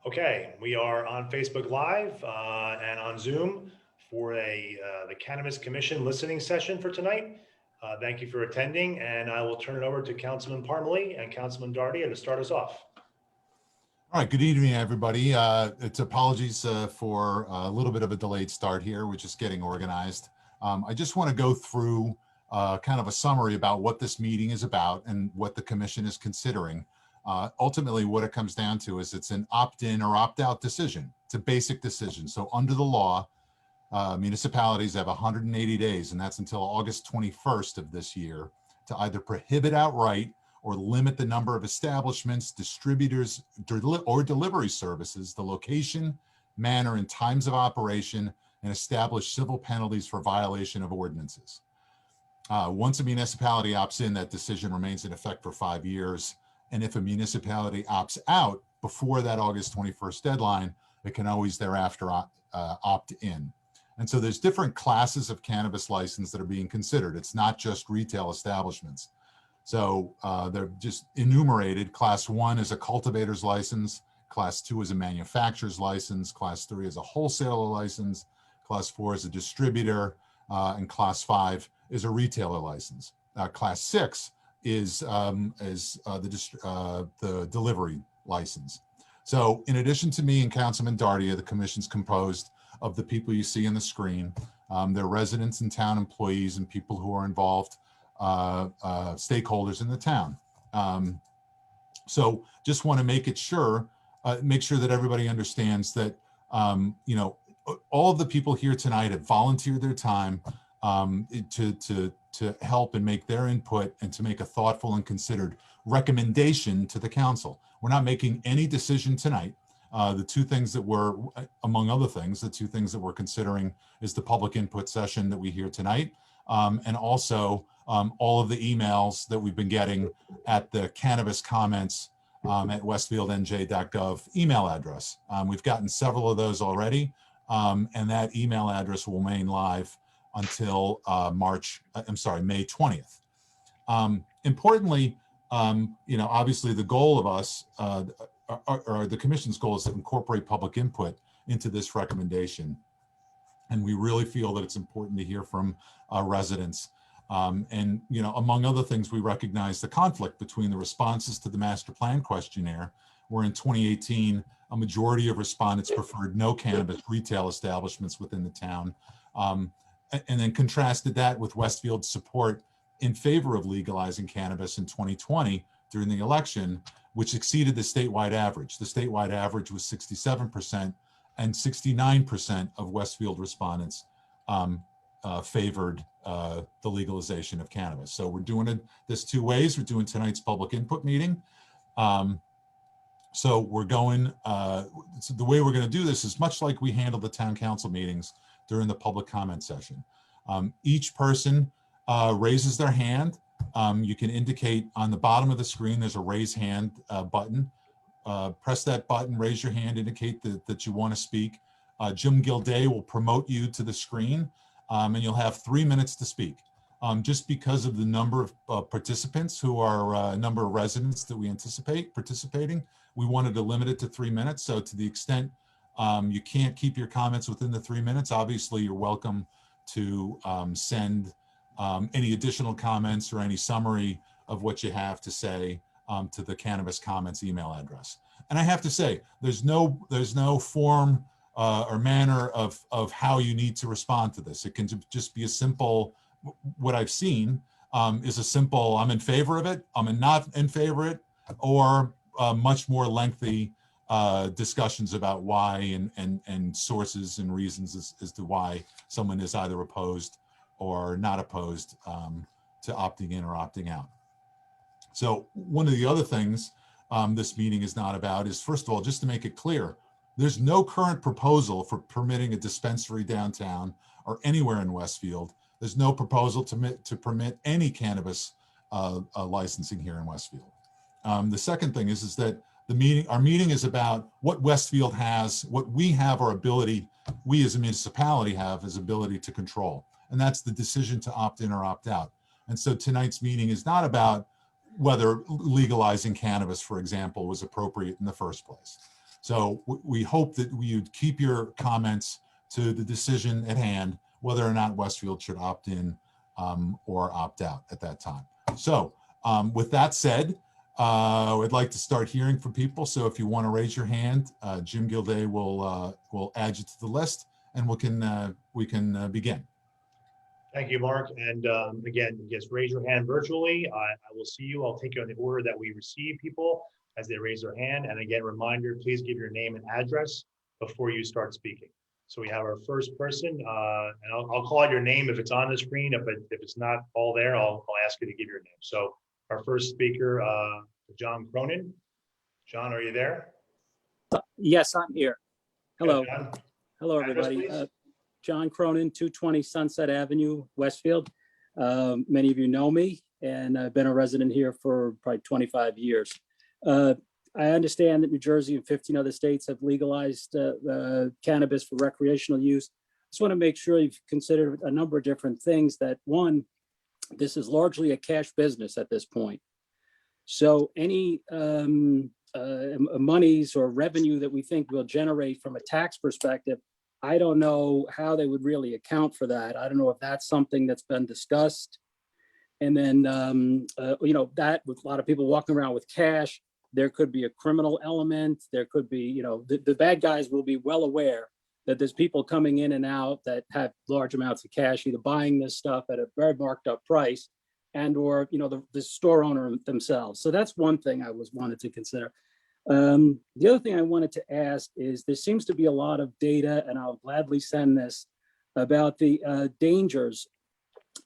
Okay, we are on Facebook Live and on Zoom for the Cannabis Commission listening session for tonight. Thank you for attending, and I will turn it over to Councilman Parmalee and Councilman Dardia to start us off. All right, good evening, everybody. It's apologies for a little bit of a delayed start here. We're just getting organized. I just want to go through kind of a summary about what this meeting is about and what the commission is considering. Ultimately, what it comes down to is it's an opt-in or opt-out decision. It's a basic decision. So under the law, municipalities have 180 days, and that's until August 21st of this year, to either prohibit outright or limit the number of establishments, distributors, or delivery services, the location, manner, and times of operation, and establish civil penalties for violation of ordinances. Once a municipality opts in, that decision remains in effect for 5 years. And if a municipality opts out before that August 21st deadline, it can always thereafter opt in. And so there's different classes of cannabis license that are being considered. It's not just retail establishments. So they're just enumerated. Class 1 is a cultivator's license. Class 2 is a manufacturer's license. Class 3 is a wholesaler license. Class 4 is a distributor. And Class 5 is a retailer license. Class 6 is the delivery license. So in addition to me and Councilman Dardia, the commission's composed of the people you see on the screen. They're residents and town employees and people who are involved, stakeholders in the town. So just want to make sure that everybody understands that, all of the people here tonight have volunteered their time to help and make their input and to make a thoughtful and considered recommendation to the council. We're not making any decision tonight. The two things that we're, among other things, the two things that we're considering is the public input session that we hear tonight, and also all of the emails that we've been getting at the cannabis comments at westfieldnj.gov email address. We've gotten several of those already, and that email address will remain live until May 20th. Importantly, obviously the goal of us, or the commission's goal, is to incorporate public input into this recommendation. And we really feel that it's important to hear from residents. And, among other things, we recognize the conflict between the responses to the master plan questionnaire, where in 2018, a majority of respondents preferred no cannabis retail establishments within the town, and then contrasted that with Westfield's support in favor of legalizing cannabis in 2020 during the election, which exceeded the statewide average. The statewide average was 67%, and 69% of Westfield respondents favored the legalization of cannabis. So we're doing this two ways. We're doing tonight's public input meeting. So we're going, so the way we're going to do this is much like we handle the town council meetings during the public comment session. Each person raises their hand. You can indicate on the bottom of the screen, there's a raise hand button. Press that button, raise your hand, indicate that you want to speak. Jim Gilday will promote you to the screen, and you'll have 3 minutes to speak. Just because of the number of participants who are number of residents that we anticipate participating, we wanted to limit it to 3 minutes. So to the extent you can't keep your comments within the 3 minutes, obviously you're welcome to send any additional comments or any summary of what you have to say to the Cannabis Comments email address. And I have to say, there's no form or manner of how you need to respond to this. It can just be a simple, what I've seen is a simple, I'm in favor of it, I'm not in favor of it, or much more lengthy discussions about why and sources and reasons as to why someone is either opposed or not opposed to opting in or opting out. So one of the other things this meeting is not about is, first of all, just to make it clear, there's no current proposal for permitting a dispensary downtown or anywhere in Westfield. There's no proposal to permit any cannabis licensing here in Westfield. The second thing is that our meeting is about what Westfield has, what we have our ability, we as a municipality have as ability to control. And that's the decision to opt in or opt out. And so tonight's meeting is not about whether legalizing cannabis, for example, was appropriate in the first place. So we hope that you'd keep your comments to the decision at hand, whether or not Westfield should opt in or opt out at that time. So with that said, I'd like to start hearing from people. So if you want to raise your hand, Jim Gilday will add you to the list, and we can begin. Thank you, Mark. And again, just raise your hand virtually. I will see you. I'll take you in the order that we receive people as they raise their hand. And again, reminder, please give your name and address before you start speaking. So we have our first person, and I'll call out your name if it's on the screen. If it's not all there, I'll ask you to give your name. So our first speaker, John Cronin. John, are you there? Yes, I'm here. Hello. Yeah, John. Hello, Address, everybody. please. John Cronin, 220 Sunset Avenue, Westfield. Many of you know me, and I've been a resident here for probably 25 years. I understand that New Jersey and 15 other states have legalized cannabis for recreational use. Just want to make sure you've considered a number of different things. That one, this is largely a cash business at this point. So any monies or revenue that we think will generate from a tax perspective, I don't know how they would really account for that. I don't know if that's something that's been discussed. And then, that with a lot of people walking around with cash, there could be a criminal element. There could be, the bad guys will be well aware that there's people coming in and out that have large amounts of cash, either buying this stuff at a very marked up price and or, the store owner themselves. So that's one thing I wanted to consider. The other thing I wanted to ask is there seems to be a lot of data, and I'll gladly send this, about the dangers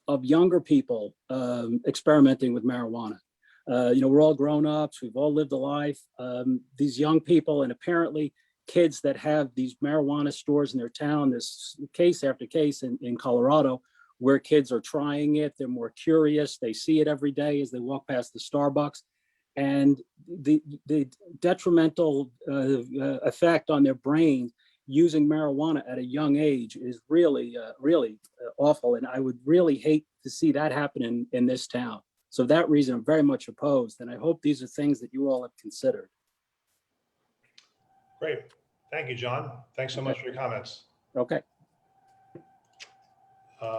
of younger people experimenting with marijuana. We're all grown-ups, we've all lived a life. These young people, and apparently kids that have these marijuana stores in their town, there's case after case in Colorado where kids are trying it, they're more curious, they see it every day as they walk past the Starbucks. And the detrimental effect on their brain using marijuana at a young age is really, really awful. And I would really hate to see that happen in this town. So for that reason, I'm very much opposed. And I hope these are things that you all have considered. Great. Thank you, John. Thanks so much for your comments. Okay.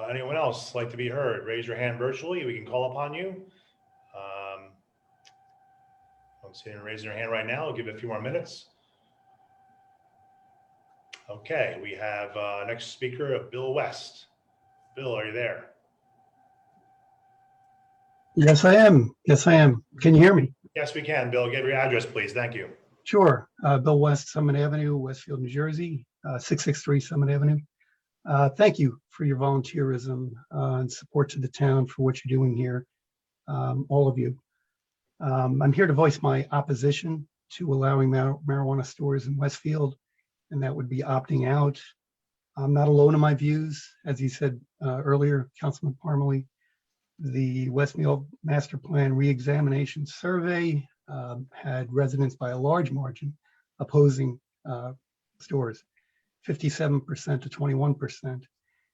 Anyone else like to be heard? Raise your hand virtually. We can call upon you. I don't see anyone raising their hand right now. I'll give it a few more minutes. Okay, we have next speaker, Bill West. Bill, are you there? Yes, I am. Yes, I am. Can you hear me? Yes, we can. Bill, give your address, please. Thank you. Sure. Bill West, Summit Avenue, Westfield, New Jersey, 663 Summit Avenue. Thank you for your volunteerism and support to the town for what you're doing here, all of you. I'm here to voice my opposition to allowing marijuana stores in Westfield, and that would be opting out. I'm not alone in my views. As you said earlier, Councilman Parmalee, the Westfield Master Plan Reexamination Survey had residents by a large margin opposing stores, 57% to 21%.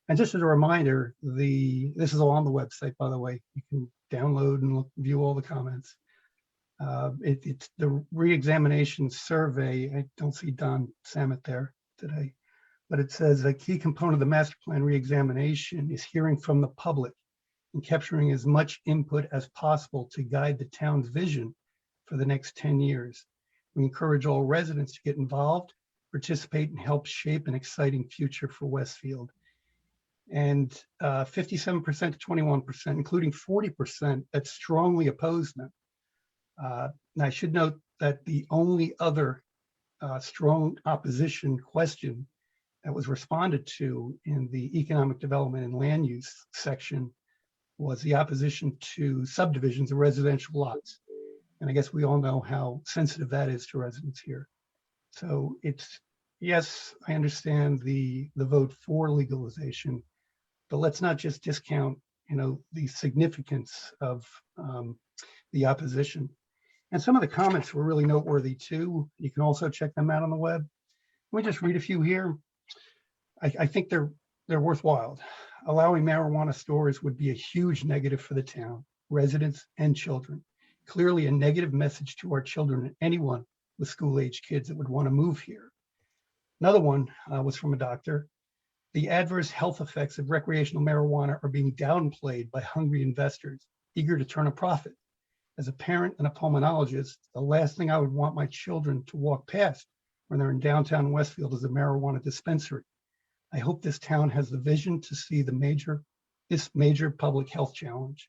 And just as a reminder, this is all on the website, by the way. You can download and view all the comments. It's the reexamination survey. I don't see Don Samet there today, but it says a key component of the master plan reexamination is hearing from the public and capturing as much input as possible to guide the town's vision for the next 10 years. We encourage all residents to get involved, participate, and help shape an exciting future for Westfield. And 57% to 21%, including 40% that strongly opposed them. And I should note that the only other strong opposition question that was responded to in the economic development and land use section was the opposition to subdivisions of residential lots. And I guess we all know how sensitive that is to residents here. So it's, yes, I understand the vote for legalization, but let's not just discount, the significance of the opposition. And some of the comments were really noteworthy too. You can also check them out on the web. Let me just read a few here. I think they're worthwhile. Allowing marijuana stores would be a huge negative for the town, residents and children. Clearly a negative message to our children and anyone with school-age kids that would want to move here. Another one was from a doctor. The adverse health effects of recreational marijuana are being downplayed by hungry investors eager to turn a profit. As a parent and a pulmonologist, the last thing I would want my children to walk past when they're in downtown Westfield is a marijuana dispensary. I hope this town has the vision to see this major public health challenge.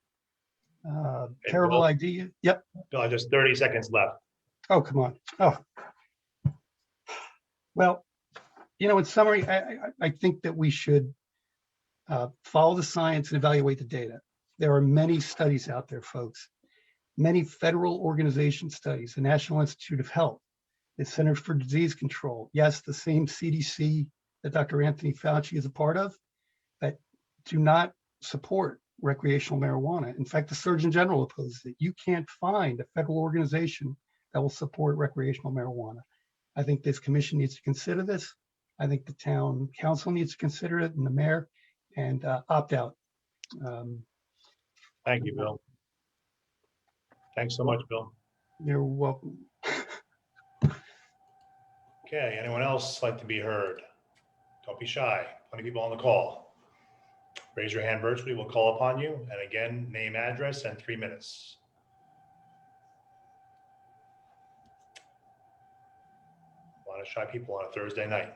Terrible Bill? idea. Yep. Bill, just 30 seconds left. Oh, come on. Oh, well, in summary, I think that we should follow the science and evaluate the data. There are many studies out there, folks. Many federal organization studies, the National Institute of Health, the Center for Disease Control, yes, the same CDC that Dr. Anthony Fauci is a part of, that do not support recreational marijuana. In fact, the Surgeon General opposes it. You can't find a federal organization that will support recreational marijuana. I think this commission needs to consider this. I think the town council needs to consider it, and the mayor, and opt out. Thank you, Bill. Thanks so much, Bill. You're welcome. Okay, anyone else like to be heard? Don't be shy. Plenty of people on the call. Raise your hand virtually. We'll call upon you. And again, name, address, and 3 minutes. A lot of shy people on a Thursday night.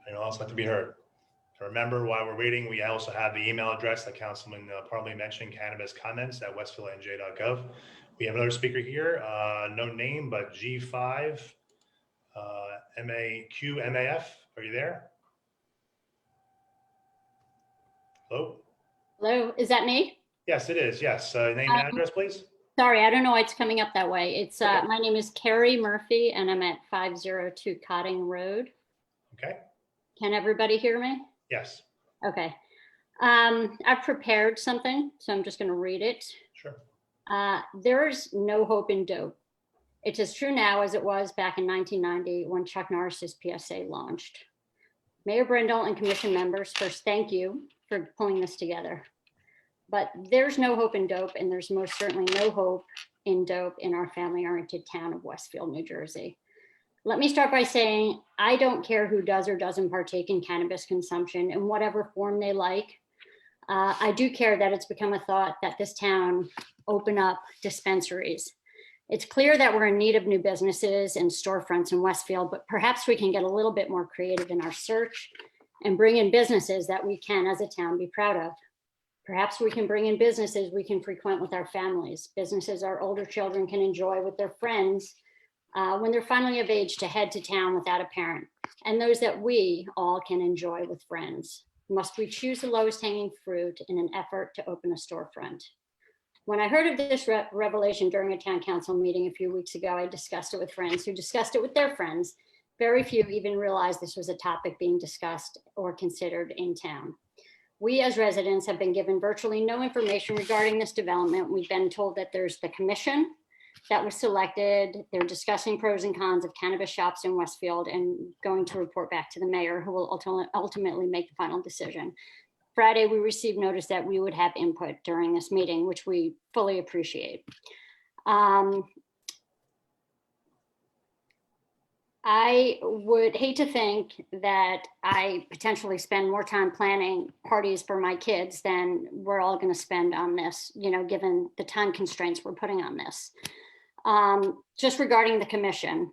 Anyone else like to be heard? And remember, while we're waiting, we also have the email address that Councilman Parley mentioned, cannabiscomments@westfieldnj.gov. We have another speaker here, no name, but G5 MAQ-MAF. Are you there? Hello? Hello, is that me? Yes, it is. Yes. Name and address, please. Sorry, I don't know why it's coming up that way. It's Okay. my name is Carrie Murphy and I'm at 502 Cotting Road. Okay. Can everybody hear me? Yes. Okay. I've prepared something, so I'm just going to read it. Sure. There's no hope in dope. It's as true now as it was back in 1990 when Chuck Norris's PSA launched. Mayor Brindle and commission members, first, thank you for pulling this together. But there's no hope in dope, and there's most certainly no hope in dope in our family-oriented town of Westfield, New Jersey. Let me start by saying I don't care who does or doesn't partake in cannabis consumption in whatever form they like. I do care that it's become a thought that this town open up dispensaries. It's clear that we're in need of new businesses and storefronts in Westfield, but perhaps we can get a little bit more creative in our search and bring in businesses that we can, as a town, be proud of. Perhaps we can bring in businesses we can frequent with our families, businesses our older children can enjoy with their friends when they're finally of age to head to town without a parent, and those that we all can enjoy with friends. Must we choose the lowest hanging fruit in an effort to open a storefront? When I heard of this revelation during a town council meeting a few weeks ago, I discussed it with friends who discussed it with their friends. Very few even realized this was a topic being discussed or considered in town. We as residents have been given virtually no information regarding this development. We've been told that there's the commission that was selected. They're discussing pros and cons of cannabis shops in Westfield and going to report back to the mayor, who will ultimately make the final decision. Friday, we received notice that we would have input during this meeting, which we fully appreciate. I would hate to think that I potentially spend more time planning parties for my kids than we're all going to spend on this, given the time constraints we're putting on this. Just regarding the commission,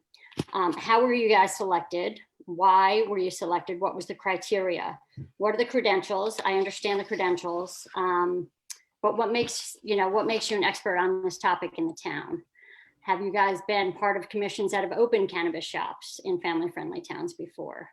how were you guys selected? Why were you selected? What was the criteria? What are the credentials? I understand the credentials, but what makes you an expert on this topic in the town? Have you guys been part of commissions that have opened cannabis shops in family-friendly towns before?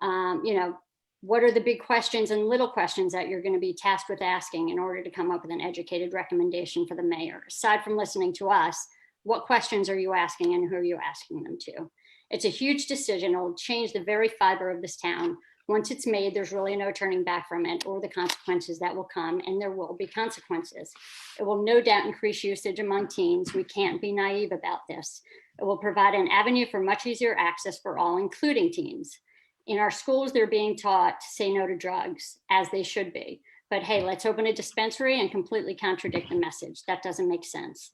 What are the big questions and little questions that you're going to be tasked with asking in order to come up with an educated recommendation for the mayor? Aside from listening to us, what questions are you asking and who are you asking them to? It's a huge decision. It'll change the very fiber of this town. Once it's made, there's really no turning back from it or the consequences that will come, and there will be consequences. It will no doubt increase usage among teens. We can't be naive about this. It will provide an avenue for much easier access for all, including teens. In our schools, they're being taught to say no to drugs, as they should be. But hey, let's open a dispensary and completely contradict the message. That doesn't make sense.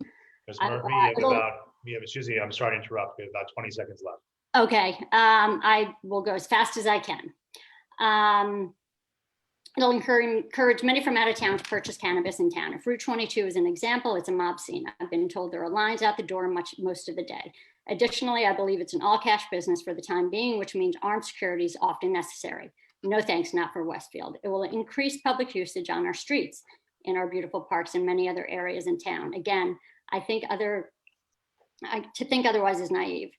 Ms. I- Murphy, it'll- Susie, I'm sorry to interrupt. We have about 20 seconds left. Okay, I will go as fast as I can. It'll encourage many from out of town to purchase cannabis in town. If Route 22 is an example, it's a mob scene. I've been told there are lines out the door most of the day. Additionally, I believe it's an all cash business for the time being, which means armed security is often necessary. No thanks, not for Westfield. It will increase public usage on our streets, in our beautiful parks, and many other areas in town. Again, to think otherwise is naive.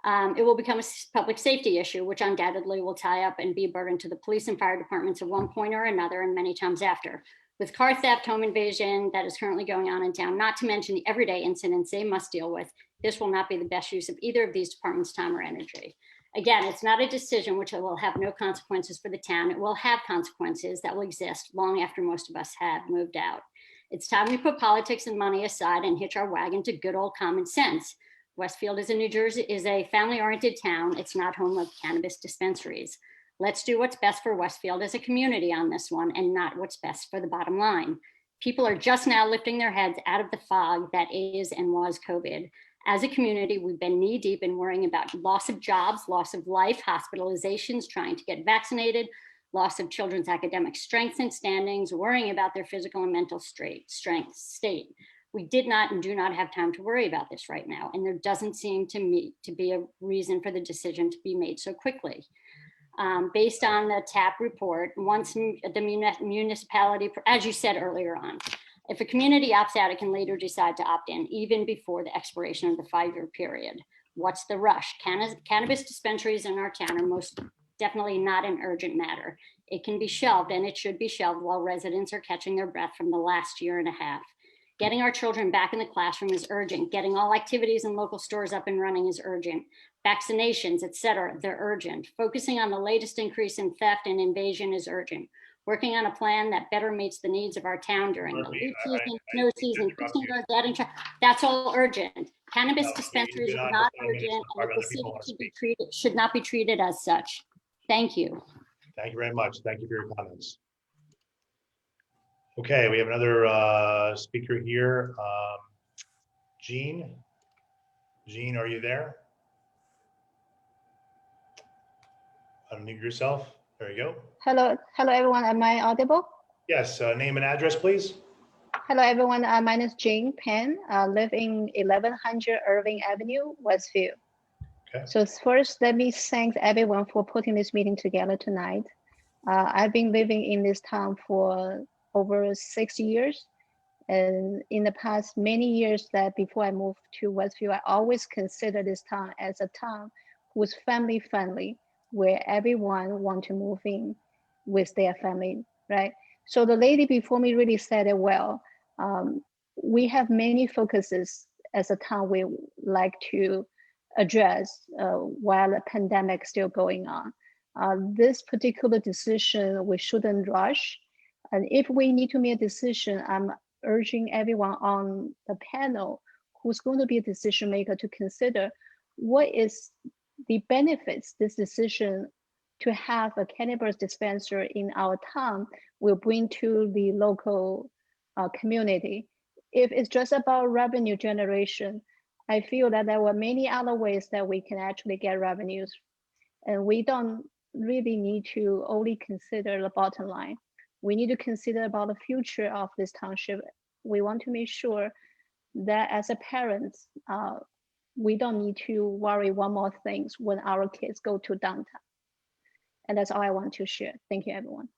It will become a public safety issue, which undoubtedly will tie up and be a burden to the police and fire departments at one point or another, and many times after. With car theft, home invasion that is currently going on in town, not to mention the everyday incidents they must deal with, this will not be the best use of either of these departments' time or energy. Again, it's not a decision which will have no consequences for the town. It will have consequences that will exist long after most of us have moved out. It's time we put politics and money aside and hitch our wagon to good old common sense. Westfield is a family-oriented town. It's not home of cannabis dispensaries. Let's do what's best for Westfield as a community on this one, and not what's best for the bottom line. People are just now lifting their heads out of the fog that is and was COVID. As a community, we've been knee deep in worrying about loss of jobs, loss of life, hospitalizations, trying to get vaccinated, loss of children's academic strength and standings, worrying about their physical and mental state. We did not and do not have time to worry about this right now. And there doesn't seem to me to be a reason for the decision to be made so quickly. Based on the TAP report, once the municipality, as you said earlier on, if a community opts out, it can later decide to opt in, even before the expiration of the 5-year period. What's the rush? Cannabis dispensaries in our town are most definitely not an urgent matter. It can be shelved, and it should be shelved while residents are catching their breath from the last year and a half. Getting our children back in the classroom is urgent. Getting all activities in local stores up and running is urgent. Vaccinations, et cetera, they're urgent. Focusing on the latest increase in theft and invasion is urgent. Working on a plan that better meets the needs of our town during the leaf season, snow season, fishing guards, that's all urgent. Cannabis dispensaries are not urgent, and the city should not be treated as such. Thank you. Thank you very much. Thank you for your comments. Okay, we have another speaker here. Jean. Jean, are you there? Unmute yourself. There you go. Hello, everyone. Am I audible? Yes, name and address, please. Hello, everyone. My name is Jane Pan. I live in 1100 Irving Avenue, Westview. Okay. So first, let me thank everyone for putting this meeting together tonight. I've been living in this town for over 6 years. And in the past many years that before I moved to Westview, I always consider this town as a town who's family friendly, where everyone want to move in with their family, right? So the lady before me really said it well. We have many focuses as a town we like to address while the pandemic is still going on. This particular decision, we shouldn't rush. And if we need to make a decision, I'm urging everyone on the panel who's going to be a decision maker to consider what is the benefits this decision to have a cannabis dispenser in our town will bring to the local community. If it's just about revenue generation, I feel that there were many other ways that we can actually get revenues. And we don't really need to only consider the bottom line. We need to consider about the future of this township. We want to make sure that as a parent, we don't need to worry one more things when our kids go to downtown. And that's all I want to share. Thank you, everyone.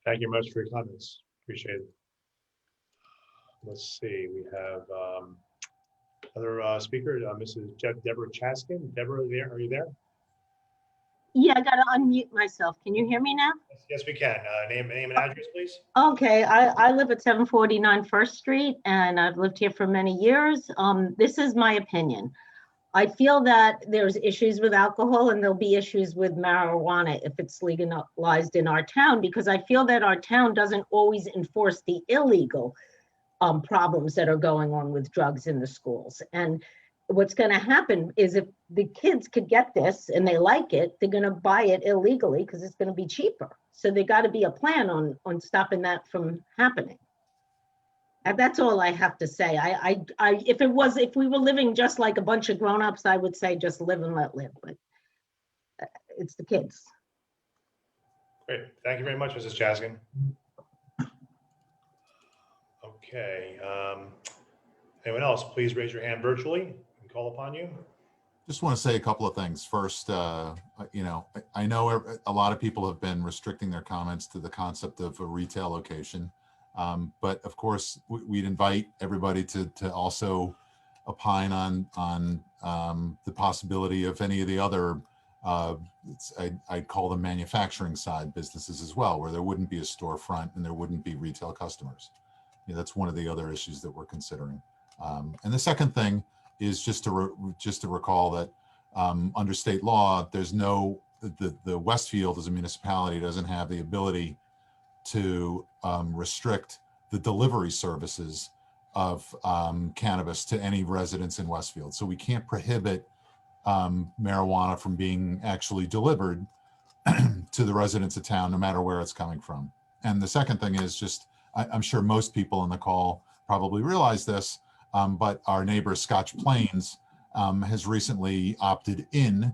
Thank you much for your comments. Appreciate it. Let's see, we have other speaker, Mrs. Deborah Chaskin. Deborah, are you there? Yeah, I gotta unmute myself. Can you hear me now? Yes, we can. Name and address, please. Okay, I live at 749 First Street and I've lived here for many years. This is my opinion. I feel that there's issues with alcohol and there'll be issues with marijuana if it's legalized in our town, because I feel that our town doesn't always enforce the illegal problems that are going on with drugs in the schools. And what's going to happen is if the kids could get this and they like it, they're going to buy it illegally because it's going to be cheaper. So there got to be a plan on stopping that from happening. And that's all I have to say. If we were living just like a bunch of grown-ups, I would say just live and let live, but it's the kids. Great. Thank you very much, Mrs. Chaskin. Okay. Anyone else, please raise your hand virtually and call upon you. Just want to say a couple of things. First, I know a lot of people have been restricting their comments to the concept of a retail location. But of course, we'd invite everybody to also opine on the possibility of any of the other, I'd call them manufacturing side businesses as well, where there wouldn't be a storefront and there wouldn't be retail customers. That's one of the other issues that we're considering. And the second thing is just to recall that under state law, there's the Westfield as a municipality doesn't have the ability to restrict the delivery services of cannabis to any residents in Westfield. So we can't prohibit marijuana from being actually delivered to the residents of town, no matter where it's coming from. And the second thing is just, I'm sure most people on the call probably realize this, but our neighbor Scotch Plains has recently opted in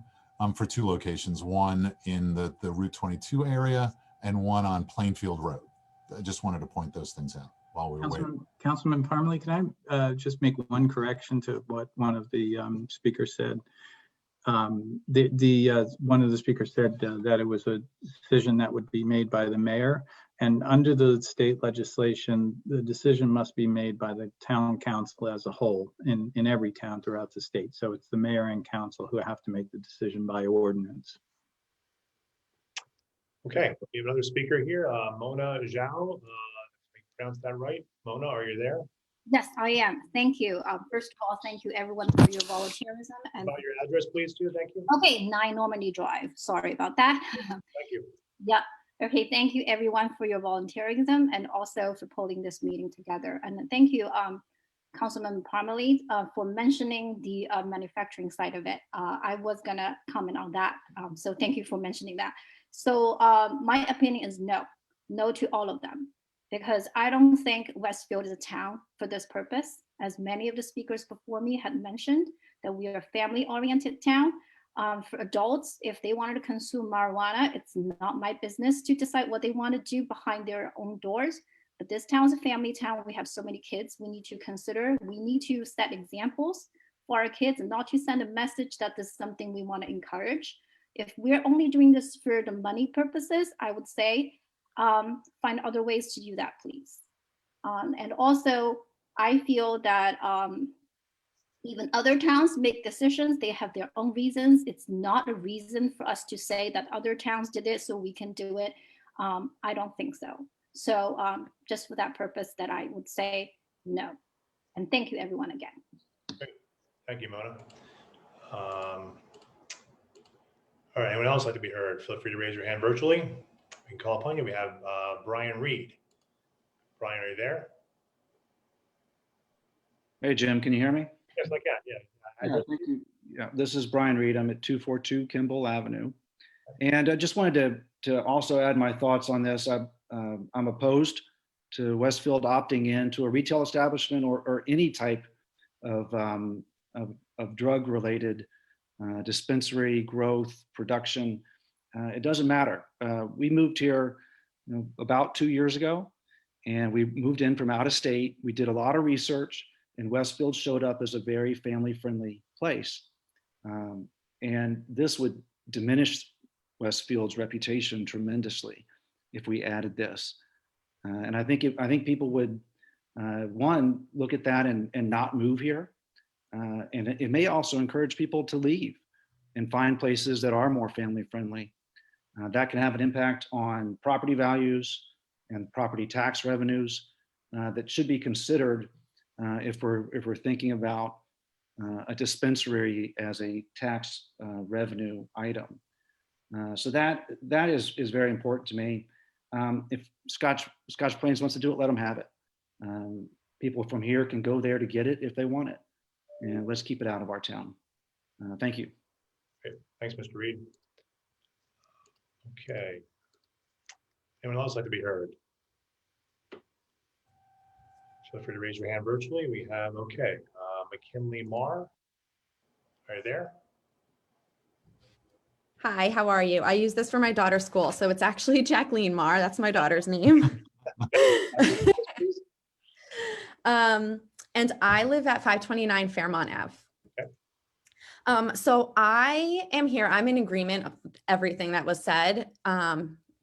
for 2 locations, one in the Route 22 area and one on Plainfield Road. I just wanted to point those things out while we were waiting. Councilman Parmalee, can I just make one correction to what one of the speakers said? One of the speakers said that it was a decision that would be made by the mayor. And under the state legislation, the decision must be made by the town council as a whole in every town throughout the state. So it's the mayor and council who have to make the decision by ordinance. Okay, we have another speaker here, Mona Zhao. If I pronounced that right. Mona, are you there? Yes, I am. Thank you. First of all, thank you everyone for your volunteerism. And About your address, please, too. Thank you. okay, 9 Normandy Drive. Sorry about that. Thank you. Yeah. Okay. Thank you everyone for your volunteerism and also for pulling this meeting together. And thank you, Councilman Parmalee, for mentioning the manufacturing side of it. I was gonna comment on that. So thank you for mentioning that. So my opinion is no to all of them, because I don't think Westfield is a town for this purpose. As many of the speakers before me had mentioned, that we are a family-oriented town. For adults, if they wanted to consume marijuana, it's not my business to decide what they want to do behind their own doors. But this town is a family town. We have so many kids we need to consider. We need to set examples for our kids and not to send a message that this is something we want to encourage. If we're only doing this for the money purposes, I would say find other ways to do that, please. And also, I feel that even other towns make decisions. They have their own reasons. It's not a reason for us to say that other towns did it, so we can do it. I don't think so. So just for that purpose that I would say no. And thank you everyone again. Great. Thank you, Mona. All right, anyone else like to be heard? Feel free to raise your hand virtually. We can call upon you. We have Brian Reed. Brian, are you there? Hey, Jim, can you hear me? Yes, I can. Yeah. Yeah, thank you. Yeah, this is Brian Reed. I'm at 242 Kimball Avenue. And I just wanted to also add my thoughts on this. I'm opposed to Westfield opting in to a retail establishment or any type of drug-related dispensary growth, production. It doesn't matter. We moved here about 2 years ago, and we moved in from out of state. We did a lot of research, and Westfield showed up as a very family-friendly place. And this would diminish Westfield's reputation tremendously if we added this. And I think people would, one, look at that and not move here. And it may also encourage people to leave and find places that are more family-friendly. That can have an impact on property values and property tax revenues that should be considered if we're thinking about a dispensary as a tax revenue item. So that is very important to me. If Scotch Plains wants to do it, let them have it. People from here can go there to get it if they want it. And let's keep it out of our town. Thank you. Great. Thanks, Mr. Reed. Okay. Anyone else like to be heard? Feel free to raise your hand virtually. We have, okay, McKinley Marr. Are you there? Hi, how are you? I use this for my daughter's school, so it's actually Jacqueline Marr. That's my daughter's name. And I live at 529 Fairmont Ave. Okay. So I am here. I'm in agreement of everything that was said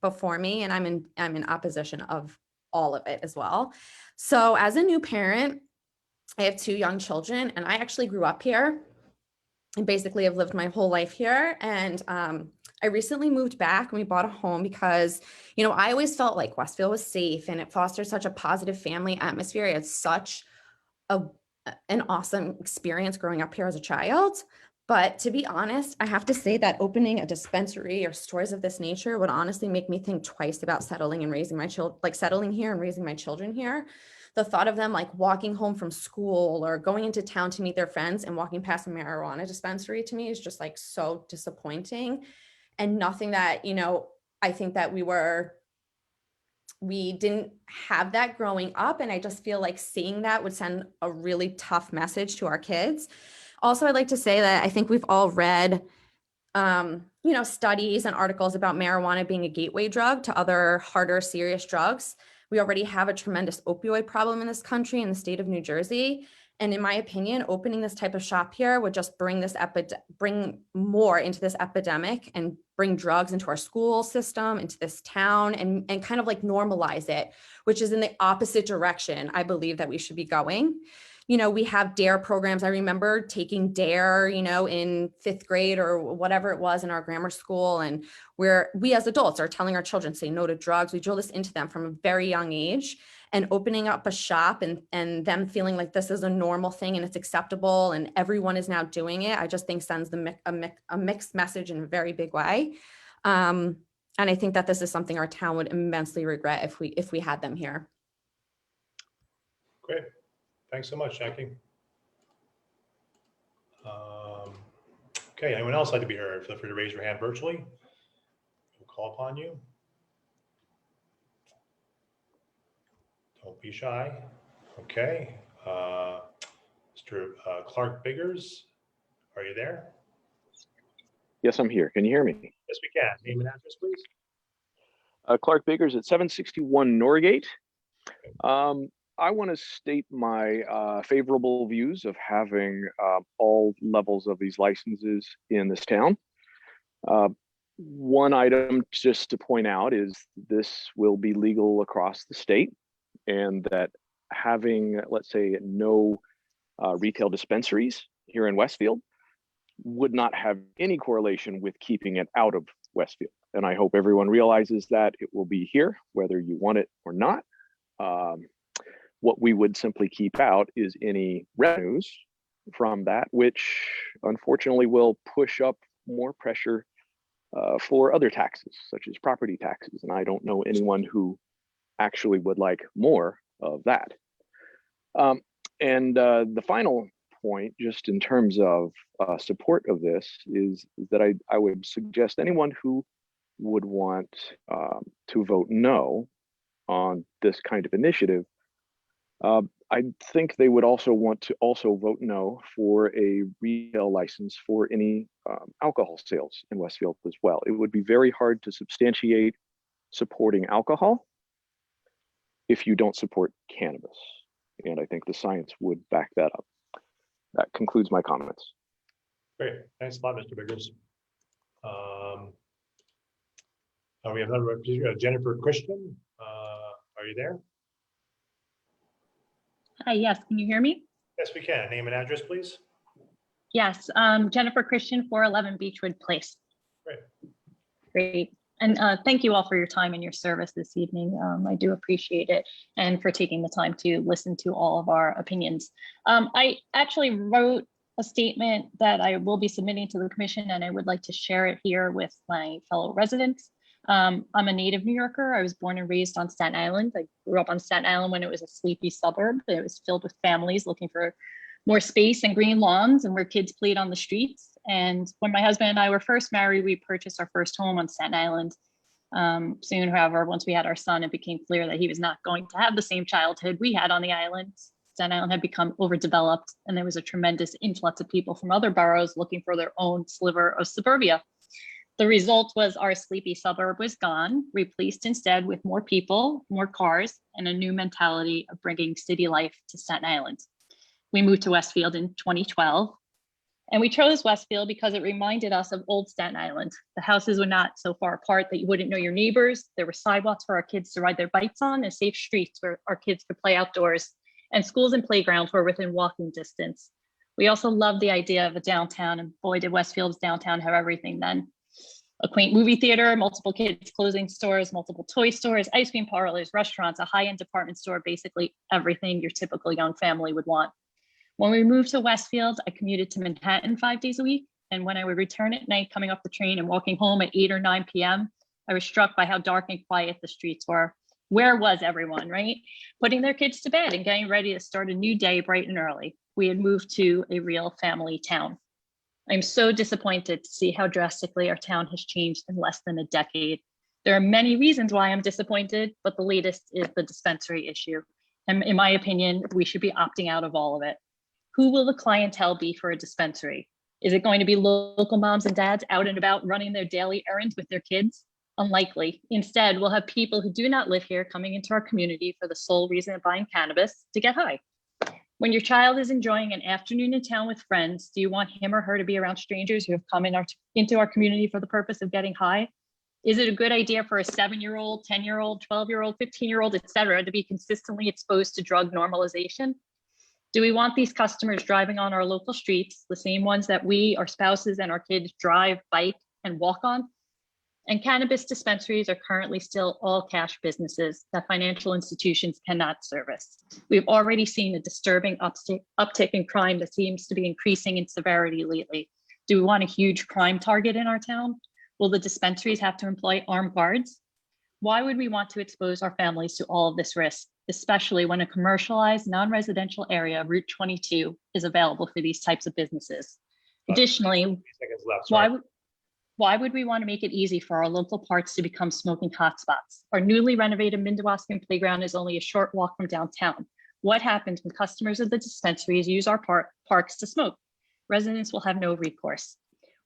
before me, and I'm in opposition of all of it as well. So as a new parent, I have 2 young children, and I actually grew up here. And basically have lived my whole life here. And I recently moved back and we bought a home because, you know, I always felt like Westfield was safe and it fostered such a positive family atmosphere. I had such an awesome experience growing up here as a child. But to be honest, I have to say that opening a dispensary or stores of this nature would honestly make me think twice about settling and raising my children, like settling here and raising my children here. The thought of them like walking home from school or going into town to meet their friends and walking past a marijuana dispensary to me is just like so disappointing, and nothing that, you know, I think that we didn't have that growing up. And I just feel like seeing that would send a really tough message to our kids. Also, I'd like to say that I think we've all read, you know, studies and articles about marijuana being a gateway drug to other harder, serious drugs. We already have a tremendous opioid problem in this country, in the state of New Jersey. And in my opinion, opening this type of shop here would just bring more into this epidemic and bring drugs into our school system, into this town, and kind of like normalize it, which is in the opposite direction I believe that we should be going. You know, we have DARE programs. I remember taking DARE, you know, in 5th grade or whatever it was in our grammar school. And where we as adults are telling our children, say no to drugs. We drill this into them from a very young age, and opening up a shop and them feeling like this is a normal thing and it's acceptable and everyone is now doing it, I just think sends a mixed message in a very big way. And I think that this is something our town would immensely regret if we had them here. Great. Thanks so much, Jackie. Okay, anyone else like to be heard? Feel free to raise your hand virtually. We'll call upon you. Don't be shy. Okay. Mr. Clark Biggers, are you there? Yes, I'm here. Can you hear me? Yes, we can. Name and address, please. Clark Biggers at 761 Norgate. I want to state my favorable views of having all levels of these licenses in this town. One item just to point out is this will be legal across the state, and that having, let's say, no retail dispensaries here in Westfield would not have any correlation with keeping it out of Westfield. And I hope everyone realizes that it will be here, whether you want it or not. What we would simply keep out is any revenues from that, which unfortunately will push up more pressure for other taxes, such as property taxes. And I don't know anyone who actually would like more of that. And the final point, just in terms of support of this, is that I would suggest anyone who would want to vote no on this kind of initiative, I think they would also want to vote no for a retail license for any alcohol sales in Westfield as well. It would be very hard to substantiate supporting alcohol if you don't support cannabis. And I think the science would back that up. That concludes my comments. Great. Thanks a lot, Mr. Biggers. We have another representative, Jennifer Christian. Are you there? Hi, yes, can you hear me? Yes, we can. Name and address, please. Yes, Jennifer Christian, 411 Beechwood Place. Great. Great. And thank you all for your time and your service this evening. I do appreciate it, and for taking the time to listen to all of our opinions. I actually wrote a statement that I will be submitting to the commission, and I would like to share it here with my fellow residents. I'm a native New Yorker. I was born and raised on Staten Island. I grew up on Staten Island when it was a sleepy suburb. It was filled with families looking for more space and green lawns, and where kids played on the streets. And when my husband and I were first married, we purchased our first home on Staten Island. Soon, however, once we had our son, it became clear that he was not going to have the same childhood we had on the island. Staten Island had become overdeveloped, and there was a tremendous influx of people from other boroughs looking for their own sliver of suburbia. The result was our sleepy suburb was gone, replaced instead with more people, more cars, and a new mentality of bringing city life to Staten Island. We moved to Westfield in 2012, and we chose Westfield because it reminded us of old Staten Island. The houses were not so far apart that you wouldn't know your neighbors. There were sidewalks for our kids to ride their bikes on, and safe streets where our kids could play outdoors, and schools and playgrounds were within walking distance. We also loved the idea of a downtown, and boy, did Westfield's downtown have everything then. A quaint movie theater, multiple kids clothing stores, multiple toy stores, ice cream parlors, restaurants, a high-end department store, basically everything your typical young family would want. When we moved to Westfield, I commuted to Manhattan 5 days a week. And when I would return at night, coming off the train and walking home at 8 or 9 p.m., I was struck by how dark and quiet the streets were. Where was everyone, right? Putting their kids to bed and getting ready to start a new day bright and early. We had moved to a real family town. I'm so disappointed to see how drastically our town has changed in less than a decade. There are many reasons why I'm disappointed, but the latest is the dispensary issue. And in my opinion, we should be opting out of all of it. Who will the clientele be for a dispensary? Is it going to be local moms and dads out and about running their daily errands with their kids? Unlikely. Instead, we'll have people who do not live here coming into our community for the sole reason of buying cannabis to get high. When your child is enjoying an afternoon in town with friends, do you want him or her to be around strangers who have come into our community for the purpose of getting high? Is it a good idea for a 7-year-old, 10-year-old, 12-year-old, 15-year-old, et cetera, to be consistently exposed to drug normalization? Do we want these customers driving on our local streets, the same ones that we, our spouses, and our kids drive, bike, and walk on? And cannabis dispensaries are currently still all cash businesses that financial institutions cannot service. We've already seen a disturbing uptick in crime that seems to be increasing in severity lately. Do we want a huge crime target in our town? Will the dispensaries have to employ armed guards? Why would we want to expose our families to all of this risk, especially when a commercialized non-residential area of Route 22 is available for these types of businesses? Additionally, why would we want to make it easy for our local parks to become smoking hotspots? Our newly renovated Mindawaskan playground is only a short walk from downtown. What happens when customers of the dispensaries use our parks to smoke? Residents will have no recourse.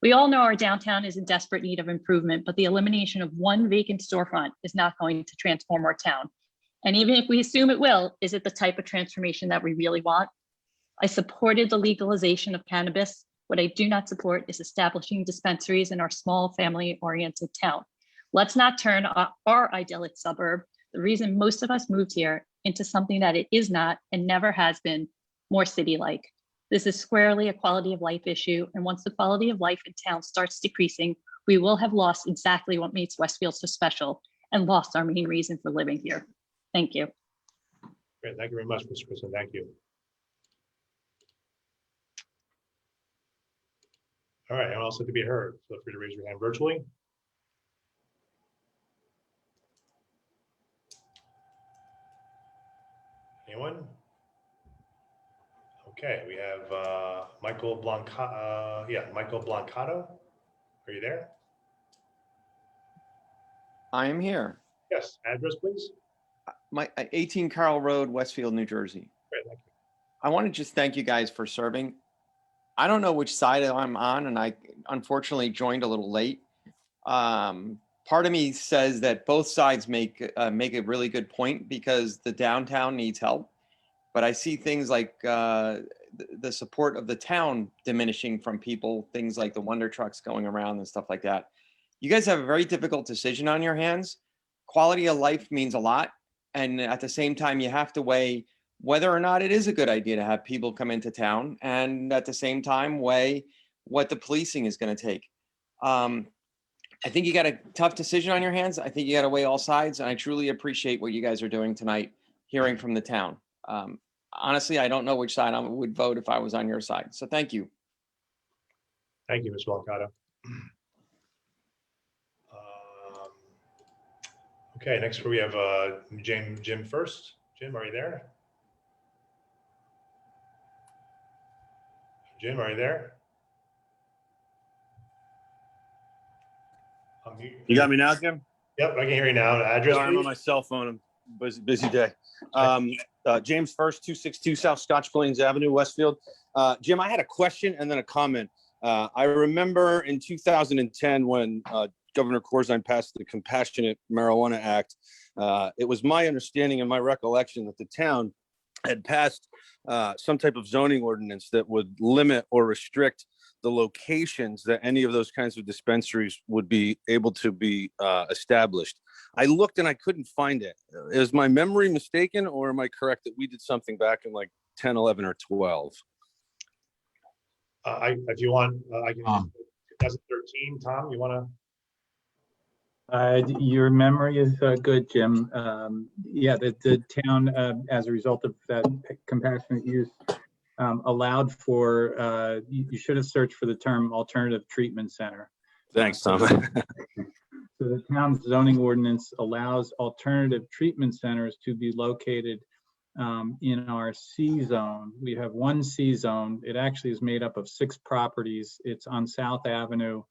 We all know our downtown is in desperate need of improvement, but the elimination of one vacant storefront is not going to transform our town. And even if we assume it will, is it the type of transformation that we really want? I supported the legalization of cannabis. What I do not support is establishing dispensaries in our small family-oriented town. Let's not turn our idyllic suburb, the reason most of us moved here, into something that it is not and never has been, more city-like. This is squarely a quality of life issue, and once the quality of life in town starts decreasing, we will have lost exactly what makes Westfield so special and lost our main reason for living here. Thank you. Great, thank you very much, Ms. Kristen, thank you. All right, anyone else like to be heard? Feel free to raise your hand virtually. Anyone? Okay, we have Michael Blancato. Michael Blancato. Are you there? I am here. Yes, address, please. My 18 Carroll Road, Westfield, New Jersey. Great, thank you. I want to just thank you guys for serving. I don't know which side I'm on, and I unfortunately joined a little late. Part of me says that both sides make a really good point because the downtown needs help, but I see things like the support of the town diminishing from people, things like the wonder trucks going around and stuff like that. You guys have a very difficult decision on your hands. Quality of life means a lot, and at the same time, you have to weigh whether or not it is a good idea to have people come into town, and at the same time weigh what the policing is going to take. I think you got a tough decision on your hands. I think you got to weigh all sides, and I truly appreciate what you guys are doing tonight, hearing from the town. Honestly, I don't know which side I would vote if I was on your side. So thank you. Thank you, Ms. Blancato. Okay, next we have Jim first. Jim, are you there? Jim, are you there? You got me now, Jim? Yep, I can hear you now. Address, Sorry, I'm on please. my cell phone. I'm busy day. James First, 262 South Scotch Plains Avenue, Westfield. Jim, I had a question and then a comment. I remember in 2010 when Governor Corzine passed the Compassionate Marijuana Act, it was my understanding and my recollection that the town had passed some type of zoning ordinance that would limit or restrict the locations that any of those kinds of dispensaries would be able to be established. I looked and I couldn't find it. Is my memory mistaken, or am I correct that we did something back in like 10, 11, or 12? If you want, I can. 2013, Tom, you want to? Your memory is good, Jim. Yeah, the town, as a result of that compassionate use, allowed for, you should have searched for the term alternative treatment center. Thanks, Tom. So the town's zoning ordinance allows alternative treatment centers to be located in our C zone. We have one C zone. It actually is made up of 6 properties. It's on South Avenue,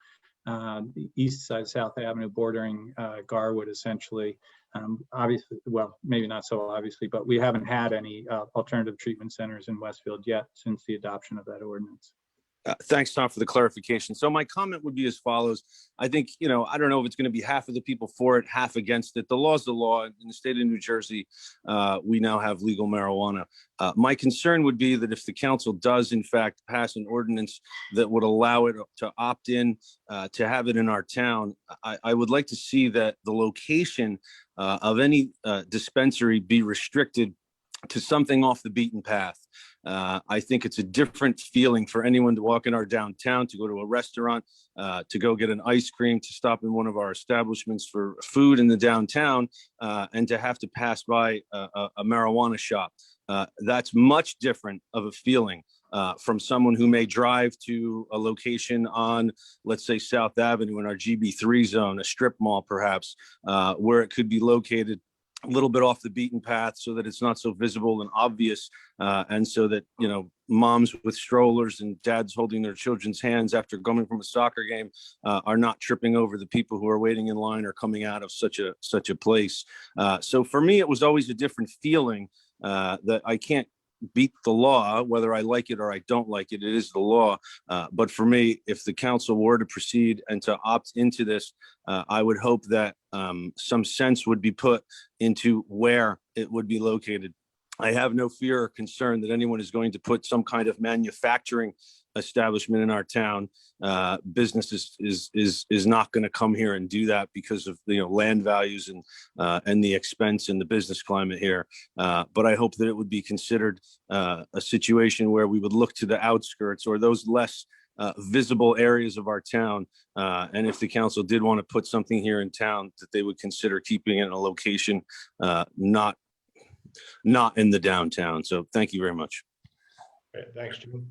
the east side South Avenue, bordering Garwood, essentially. Obviously, well, maybe not so obviously, but we haven't had any alternative treatment centers in Westfield yet since the adoption of that ordinance. Thanks, Tom, for the clarification. So my comment would be as follows. I think, I don't know if it's going to be half of the people for it, half against it. The law is the law. In the state of New Jersey, we now have legal marijuana. My concern would be that if the council does, in fact, pass an ordinance that would allow it to opt in, to have it in our town, I would like to see that the location of any dispensary be restricted to something off the beaten path. I think it's a different feeling for anyone to walk in our downtown, to go to a restaurant, to go get an ice cream, to stop in one of our establishments for food in the downtown, and to have to pass by a marijuana shop. That's much different of a feeling from someone who may drive to a location on, let's say, South Avenue in our GB3 zone, a strip mall perhaps, where it could be located a little bit off the beaten path so that it's not so visible and obvious, and so that moms with strollers and dads holding their children's hands after coming from a soccer game are not tripping over the people who are waiting in line or coming out of such a place. So for me, it was always a different feeling that I can't beat the law, whether I like it or I don't like it. It is the law. But for me, if the council were to proceed and to opt into this, I would hope that some sense would be put into where it would be located. I have no fear or concern that anyone is going to put some kind of manufacturing establishment in our town. Business is not going to come here and do that because of land values and the expense and the business climate here. But I hope that it would be considered a situation where we would look to the outskirts or those less visible areas of our town. And if the council did want to put something here in town, that they would consider keeping it in a location not in the downtown. So thank you very much. Okay, thanks, Jim.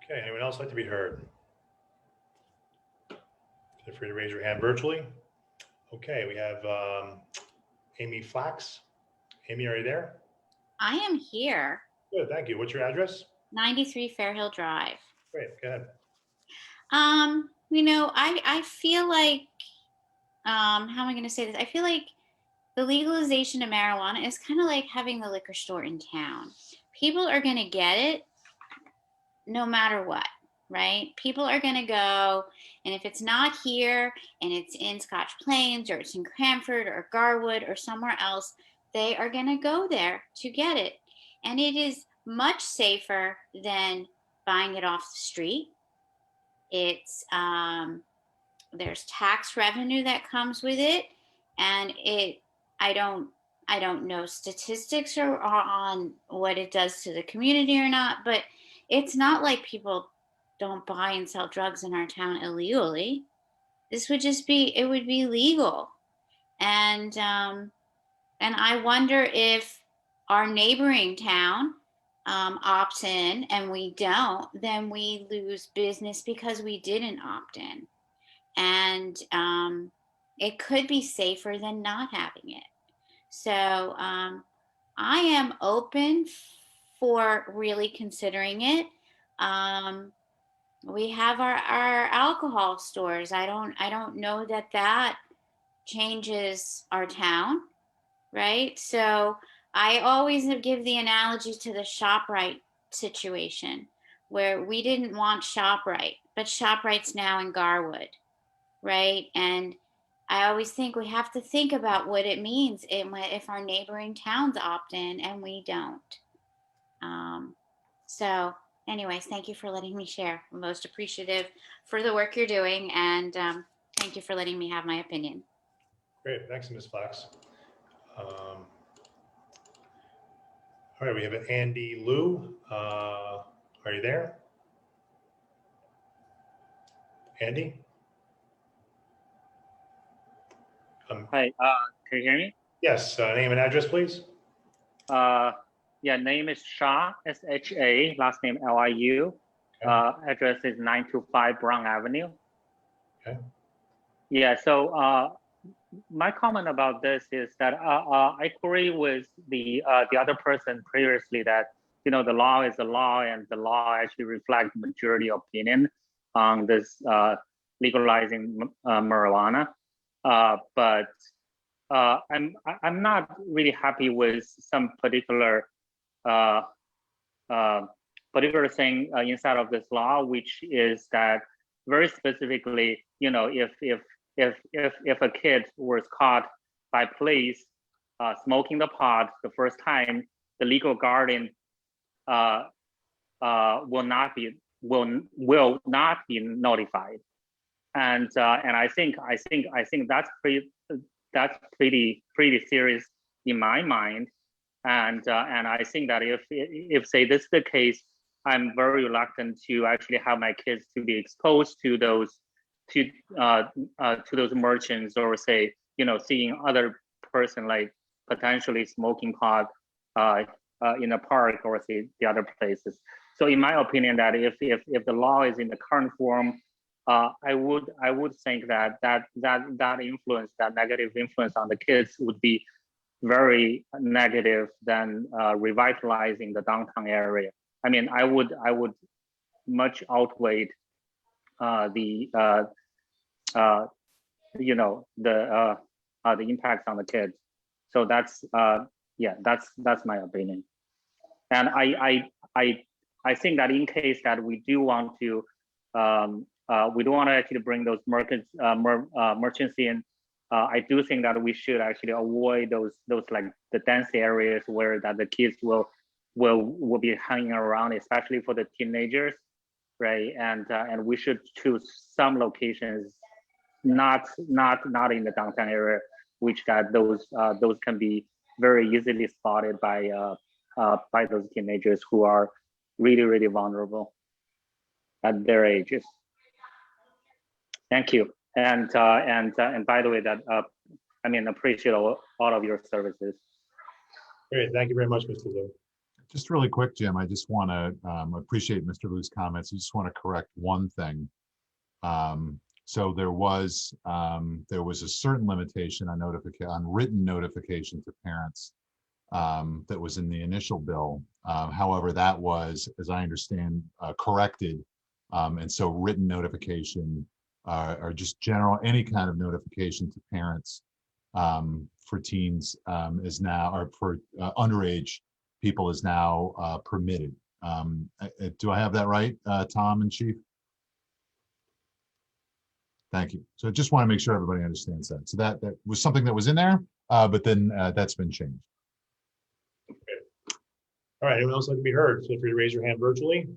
Okay, anyone else like to be heard? Feel free to raise your hand virtually. Okay, we have Amy Flax. Amy, are you there? I am here. Good, thank you. What's your address? 93 Fairhill Drive. Great, go ahead. I feel like, how am I going to say this? I feel like the legalization of marijuana is kind of like having the liquor store in town. People are going to get it no matter what, right? People are going to go, and if it's not here and it's in Scotch Plains or it's in Cranford or Garwood or somewhere else, they are going to go there to get it. And it is much safer than buying it off the street. It's there's tax revenue that comes with it, and I don't know statistics or on what it does to the community or not, but it's not like people don't buy and sell drugs in our town illegally. This would just be, it would be legal. And I wonder if our neighboring town opts in and we don't, then we lose business because we didn't opt in. And it could be safer than not having it. So I am open for really considering it. We have our alcohol stores. I don't know that changes our town, right? So I always give the analogy to the ShopRite situation where we didn't want ShopRite, but ShopRite's now in Garwood, right? And I always think we have to think about what it means if our neighboring towns opt in and we don't. So anyways, thank you for letting me share. I'm most appreciative for the work you're doing, and thank you for letting me have my opinion. Great, thanks, Ms. Fox. All right, we have Andy Liu. Are you there? Andy? Hi, can you hear me? Yes, name and address, please. Yeah, name is Shah, S-H-A, last name L-I-U. Okay. Address is 925 Brown Avenue. Okay. Yeah, so my comment about this is that I agree with the other person previously that, you know, the law is the law and the law actually reflects majority opinion on this legalizing marijuana. But I'm not really happy with some particular thing inside of this law, which is that very specifically, you know, if a kid was caught by police smoking the pot the first time, the legal guardian will not be notified, and I think that's pretty serious in my mind, and I think that if say this is the case, I'm very reluctant to actually have my kids to be exposed to those merchants, or say, you know, seeing other person like potentially smoking pot in a park, or say the other places. So in my opinion, that if the law is in the current form, I would think that influence, that negative influence on the kids would be very negative than revitalizing the downtown area. I mean, I would much outweigh you know, the impacts on the kids. So that's yeah, that's my opinion. And I think that in case that we do want to actually bring those merchants in, I do think that we should actually avoid those like the dense areas where that the kids will be hanging around, especially for the teenagers, right? And we should choose some locations not in the downtown area, which that those can be very easily spotted by those teenagers who are really vulnerable at their ages. Thank you. And by the way, that I mean, appreciate all of your services. Great, thank you very much, Mr. Liu. Just really quick, Jim, I just want to appreciate Mr. Liu's comments. I just want to correct one thing. So there was a certain limitation on written notification to parents that was in the initial bill. However, that was, as I understand, corrected. And so written notification or just general, any kind of notification to parents for teens is now, or for underage people is now permitted. Do I have that right, Tom and Chief? Thank you. So I just want to make sure everybody understands that. So that was something that was in there, but then that's been changed. Okay. All right, anyone else like to be heard? Feel free to raise your hand virtually.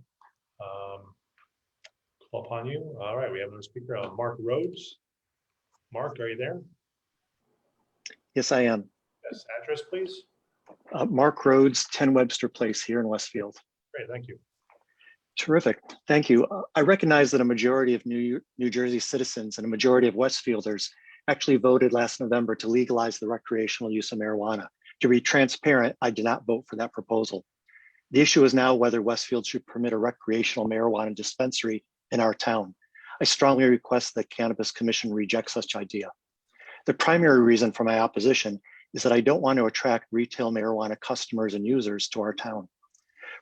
Call upon you. All right, we have another speaker, Mark Rhodes. Mark, are you there? Yes, I am. Yes, address, please. Mark Rhodes, 10 Webster Place here in Westfield. Great, thank you. Terrific, thank you. I recognize that a majority of New Jersey citizens and a majority of Westfielders actually voted last November to legalize the recreational use of marijuana. To be transparent, I did not vote for that proposal. The issue is now whether Westfield should permit a recreational marijuana dispensary in our town. I strongly request that Cannabis Commission reject such idea. The primary reason for my opposition is that I don't want to attract retail marijuana customers and users to our town.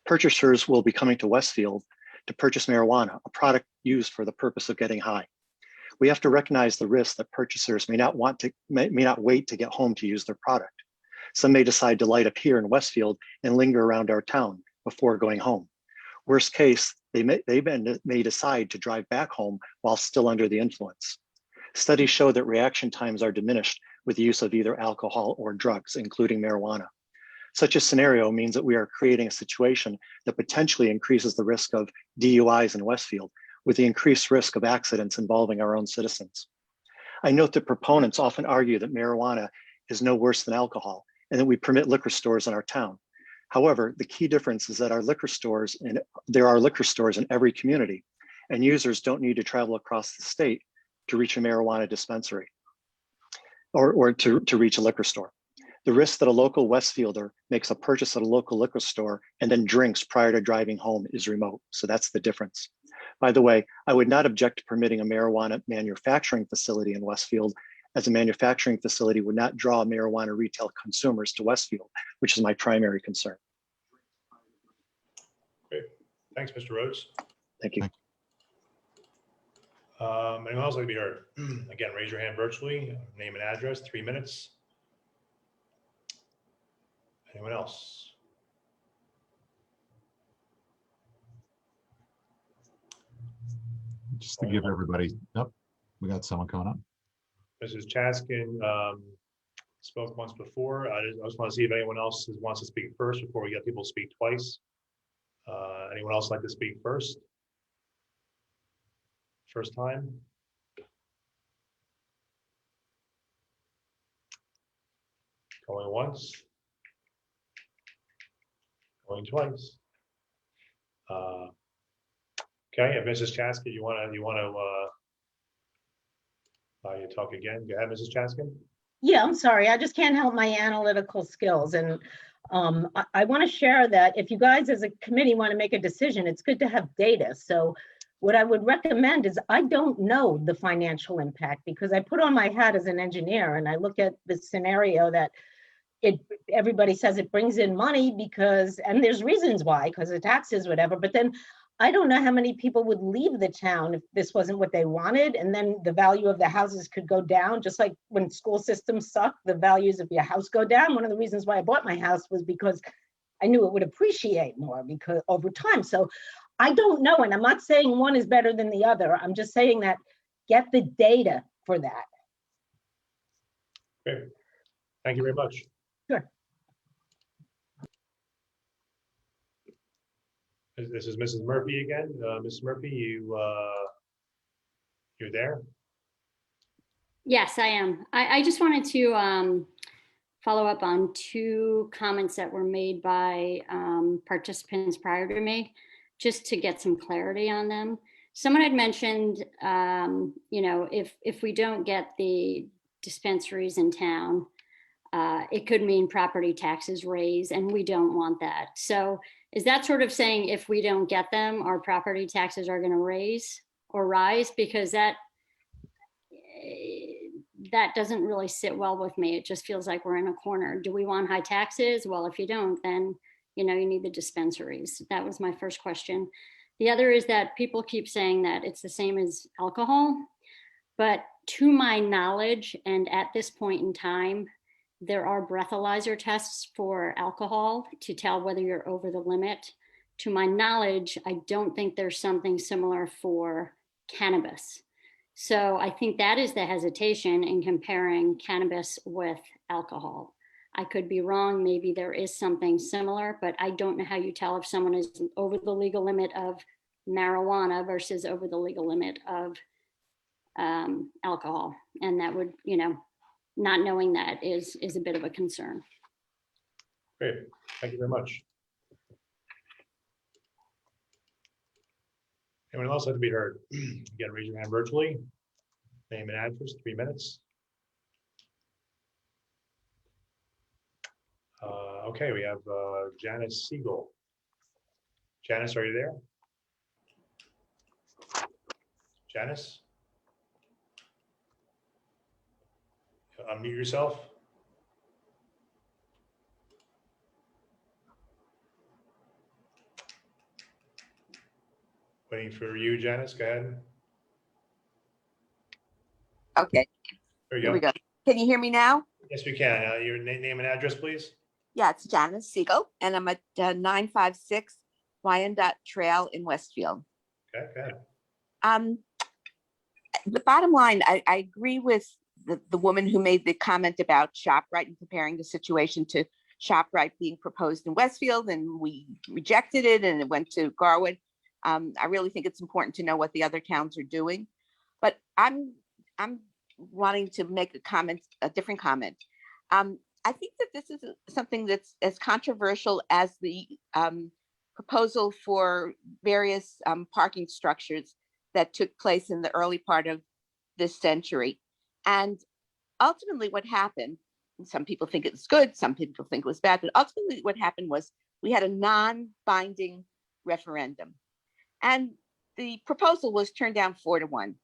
Purchasers will be coming to Westfield to purchase marijuana, a product used for the purpose of getting high. We have to recognize the risk that purchasers may not wait to get home to use their product. Some may decide to light up here in Westfield and linger around our town before going home. Worst case, they may decide to drive back home while still under the influence. Studies show that reaction times are diminished with the use of either alcohol or drugs, including marijuana. Such a scenario means that we are creating a situation that potentially increases the risk of DUIs in Westfield, with the increased risk of accidents involving our own citizens. I note that proponents often argue that marijuana is no worse than alcohol and that we permit liquor stores in our town. However, the key difference is that there are liquor stores in every community, and users don't need to travel across the state to reach a marijuana dispensary or to reach a liquor store. The risk that a local Westfielder makes a purchase at a local liquor store and then drinks prior to driving home is remote. So that's the difference. By the way, I would not object to permitting a marijuana manufacturing facility in Westfield, as a manufacturing facility would not draw marijuana retail consumers to Westfield, which is my primary concern. Great. Thanks, Mr. Rhodes. Thank you. Anyone else like to be heard? Again, raise your hand virtually, name and address, 3 minutes. Anyone else? Just to give everybody, yep, we got someone coming up. Mrs. Chaskin spoke once before. I just want to see if anyone else wants to speak first before we get people speak twice. Anyone else like to speak first? First time? Going once? Going twice? Okay, if Mrs. Chaskin, you want to talk again? Go ahead, Mrs. Chaskin. Yeah, I'm sorry. I just can't help my analytical skills. And I want to share that if you guys as a committee want to make a decision, it's good to have data. So what I would recommend is I don't know the financial impact because I put on my hat as an engineer and I look at the scenario that everybody says it brings in money because, and there's reasons why, because of taxes, whatever, but then I don't know how many people would leave the town if this wasn't what they wanted. And then the value of the houses could go down, just like when school systems suck, the values of your house go down. One of the reasons why I bought my house was because I knew it would appreciate more because over time. So I don't know. And I'm not saying one is better than the other. I'm just saying that get the data for that. Great. Thank you very much. Sure. This is Mrs. Murphy again. Ms. Murphy, you're there? Yes, I am. I just wanted to follow up on 2 comments that were made by participants prior to me, just to get some clarity on them. Someone had mentioned, if we don't get the dispensaries in town, it could mean property taxes raise, and we don't want that. So is that sort of saying if we don't get them, our property taxes are going to raise or rise? Because that doesn't really sit well with me. It just feels like we're in a corner. Do we want high taxes? Well, if you don't, then you need the dispensaries. That was my first question. The other is that people keep saying that it's the same as alcohol, but to my knowledge, and at this point in time, there are breathalyzer tests for alcohol to tell whether you're over the limit. To my knowledge, I don't think there's something similar for cannabis. So I think that is the hesitation in comparing cannabis with alcohol. I could be wrong. Maybe there is something similar, but I don't know how you tell if someone is over the legal limit of marijuana versus over the legal limit of alcohol. And that would, not knowing that is a bit of a concern. Great. Thank you very much. Anyone else like to be heard? Again, raise your hand virtually. Name and address, 3 minutes. Okay, we have Janice Siegel. Janice, are you there? Janice? Unmute yourself. Waiting for you, Janice. Go ahead. Okay, There you here we go. go. Can you hear me now? Yes, we can. Your name and address, please. Yeah, it's Janice Siegel, and I'm at 956 Wyandotte Trail in Westfield. Okay, go ahead. The bottom line, I agree with the woman who made the comment about ShopRite and comparing the situation to ShopRite being proposed in Westfield, and we rejected it and it went to Garwood. I really think it's important to know what the other towns are doing, but I'm wanting to make a different comment. I think that this is something that's as controversial as the proposal for various parking structures that took place in the early part of this century. And ultimately what happened, some people think it's good, some people think it was bad, but ultimately what happened was we had a non-binding referendum. And the proposal was turned down 4-1.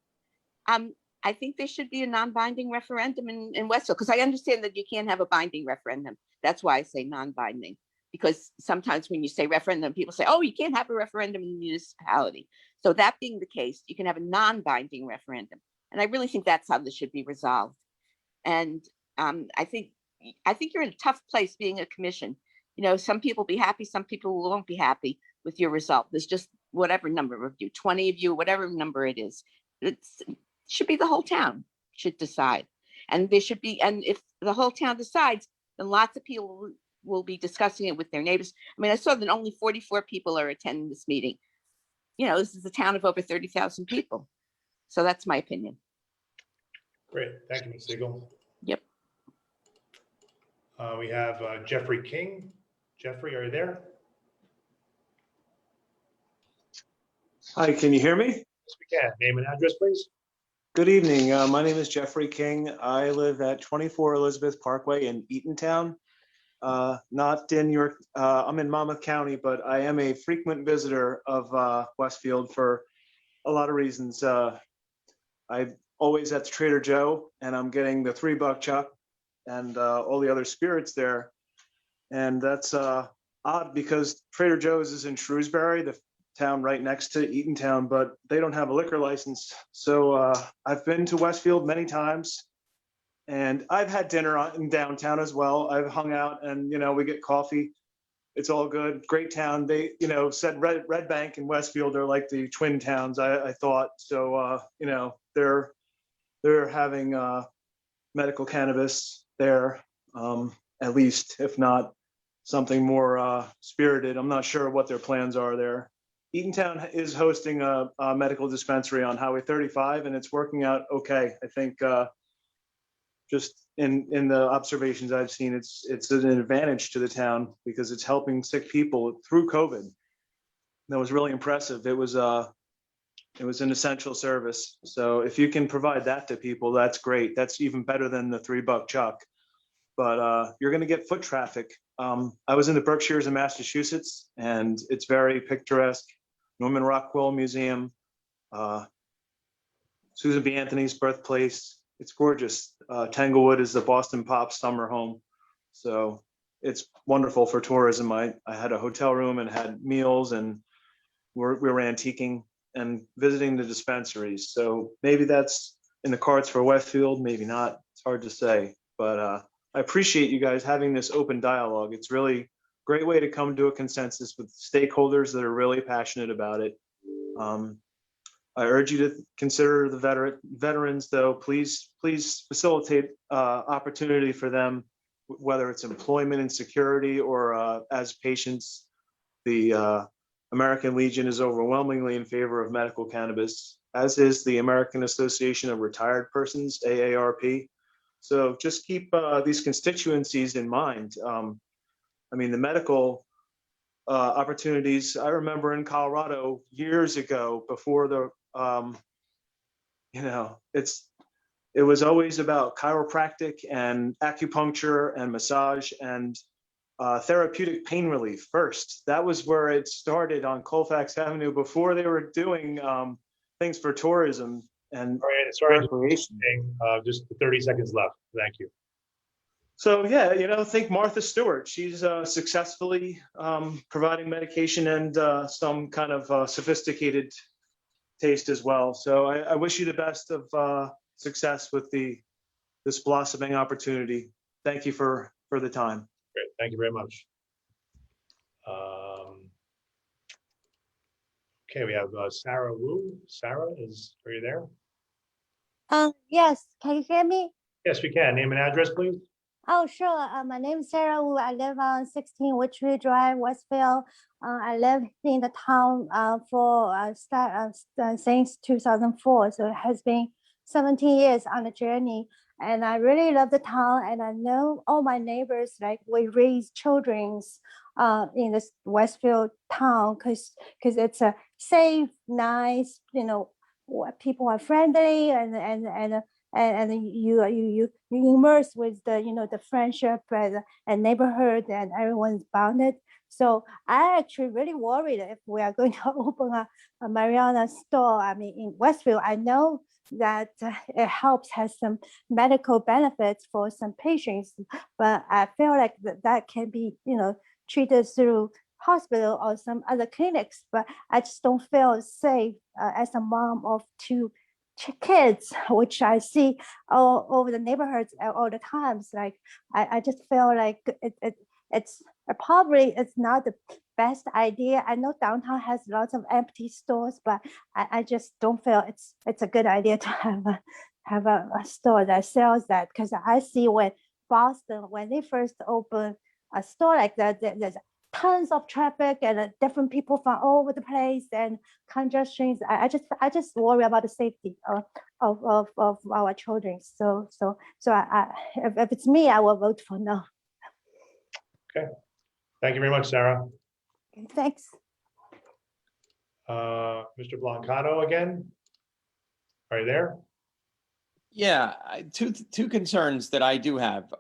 I think there should be a non-binding referendum in Westfield, because I understand that you can't have a binding referendum. That's why I say non-binding, because sometimes when you say referendum, people say, oh, you can't have a referendum in the municipality. So that being the case, you can have a non-binding referendum. And I really think that's how this should be resolved. And I think you're in a tough place being a commission. You know, some people will be happy, some people won't be happy with your result. There's just whatever number of you, 20 of you, whatever number it is. It should be the whole town should decide. And there should be, and if the whole town decides, then lots of people will be discussing it with their neighbors. I mean, I saw that only 44 people are attending this meeting. You know, this is a town of over 30,000 people. So that's my opinion. Great. Thank you, Ms. Siegel. Yep. We have Jeffrey King. Jeffrey, are you there? Hi, can you hear me? Yes, we can. Name and address, please. Good evening. My name is Jeffrey King. I live at 24 Elizabeth Parkway in Eatontown. Not in York, I'm in Monmouth County, but I am a frequent visitor of Westfield for a lot of reasons. I'm always at the Trader Joe, and I'm getting the $3 chuck and all the other spirits there. And that's odd because Trader Joe's is in Shrewsbury, the town right next to Eatontown, but they don't have a liquor license. So I've been to Westfield many times, and I've had dinner in downtown as well. I've hung out, and we get coffee. It's all good. Great town. They said Red Bank and Westfield are like the twin towns. I thought so. They're having medical cannabis there, at least, if not something more spirited. I'm not sure what their plans are there. Eatontown is hosting a medical dispensary on Highway 35, and it's working out okay. I think just in the observations I've seen, it's an advantage to the town because it's helping sick people through COVID. That was really impressive. It was an essential service. So if you can provide that to people, that's great. That's even better than the $3 chuck. But you're going to get foot traffic. I was in the Berkshires in Massachusetts, and it's very picturesque. Norman Rockwell Museum, Susan B. Anthony's birthplace. It's gorgeous. Tanglewood is the Boston Pop summer home. So it's wonderful for tourism. I had a hotel room and had meals, and we were antiquing and visiting the dispensaries. So maybe that's in the cards for Westfield, maybe not. It's hard to say. But I appreciate you guys having this open dialogue. It's really a great way to come to a consensus with stakeholders that are really passionate about it. I urge you to consider the veterans, though. Please facilitate opportunity for them, whether it's employment and security or as patients. The American Legion is overwhelmingly in favor of medical cannabis, as is the American Association of Retired Persons, AARP. So just keep these constituencies in mind. I mean, the medical opportunities, I remember in Colorado years ago before the, it was always about chiropractic and acupuncture and massage and therapeutic pain relief first. That was where it started on Colfax Avenue before they were doing things for tourism and sorry, recreation. Just 30 seconds left. Thank you. So yeah, think Martha Stewart. She's successfully providing medication and some kind of sophisticated taste as well. So I wish you the best of success with this blossoming opportunity. Thank you for the time. Great. Thank you very much. Okay, we have Sarah Wu. Sarah, are you there? Yes, can you hear me? Yes, we can. Name and address, please. Oh, sure. My name is Sarah Wu. I live on 16 Witchery Drive, Westfield. I live in the town since 2004. So it has been 17 years on the journey. And I really love the town. And I know all my neighbors, like we raise children's in this Westfield town because it's a safe, nice, people are friendly and you immerse with the friendship and neighborhood and everyone's bonded. So I actually really worried if we are going to open a marijuana store. I mean, in Westfield, I know that it has some medical benefits for some patients, but I feel like that can be treated through hospital or some other clinics. But I just don't feel safe as a mom of two kids, which I see all over the neighborhoods all the times. Like I just feel like it's it's not the best idea. I know downtown has lots of empty stores, but I just don't feel it's a good idea to have a store that sells that, because I see when Boston, when they first opened a store like that, there's tons of traffic and different people from all over the place and congestions. I just worry about the safety of our children. So if it's me, I will vote for no. Okay. Thank you very much, Sarah. Thanks. Mr. Blancato again. Are you there? Yeah, two concerns that I do have.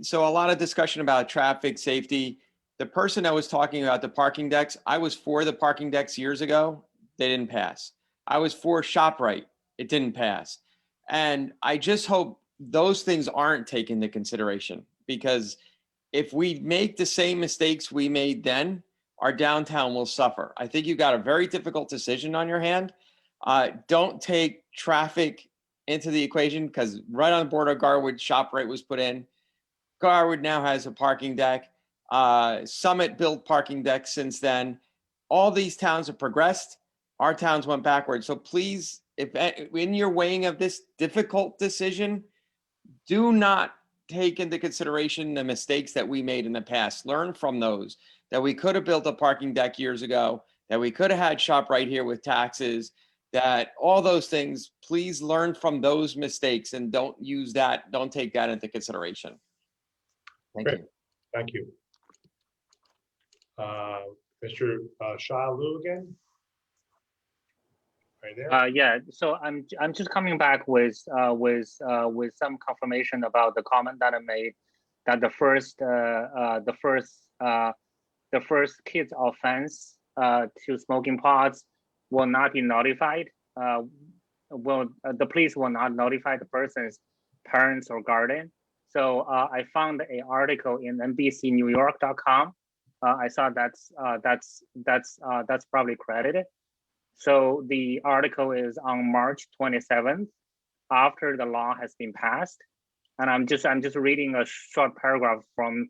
So a lot of discussion about traffic safety. The person that was talking about the parking decks, I was for the parking decks years ago. They didn't pass. I was for ShopRite. It didn't pass. And I just hope those things aren't taken into consideration, because if we make the same mistakes we made then, our downtown will suffer. I think you've got a very difficult decision on your hand. Don't take traffic into the equation, because right on the border of Garwood, ShopRite was put in. Garwood now has a parking deck. Summit built parking decks since then. All these towns have progressed. Our towns went backwards. So please, if in your weighing of this difficult decision, do not take into consideration the mistakes that we made in the past. Learn from those, that we could have built a parking deck years ago, that we could have had ShopRite here with taxes, that all those things. Please learn from those mistakes and don't take that into consideration. Thank you. Thank you. Mr. Shah Lu again. Right there. Yeah, so I'm just coming back with some confirmation about the comment that I made, that the first kids offense to smoking pots will not be notified. The police will not notify the person's parents or guardian. So I found an article in NBCNewYork.com. I saw that's probably credited. So the article is on March 27th, after the law has been passed. And I'm just reading a short paragraph from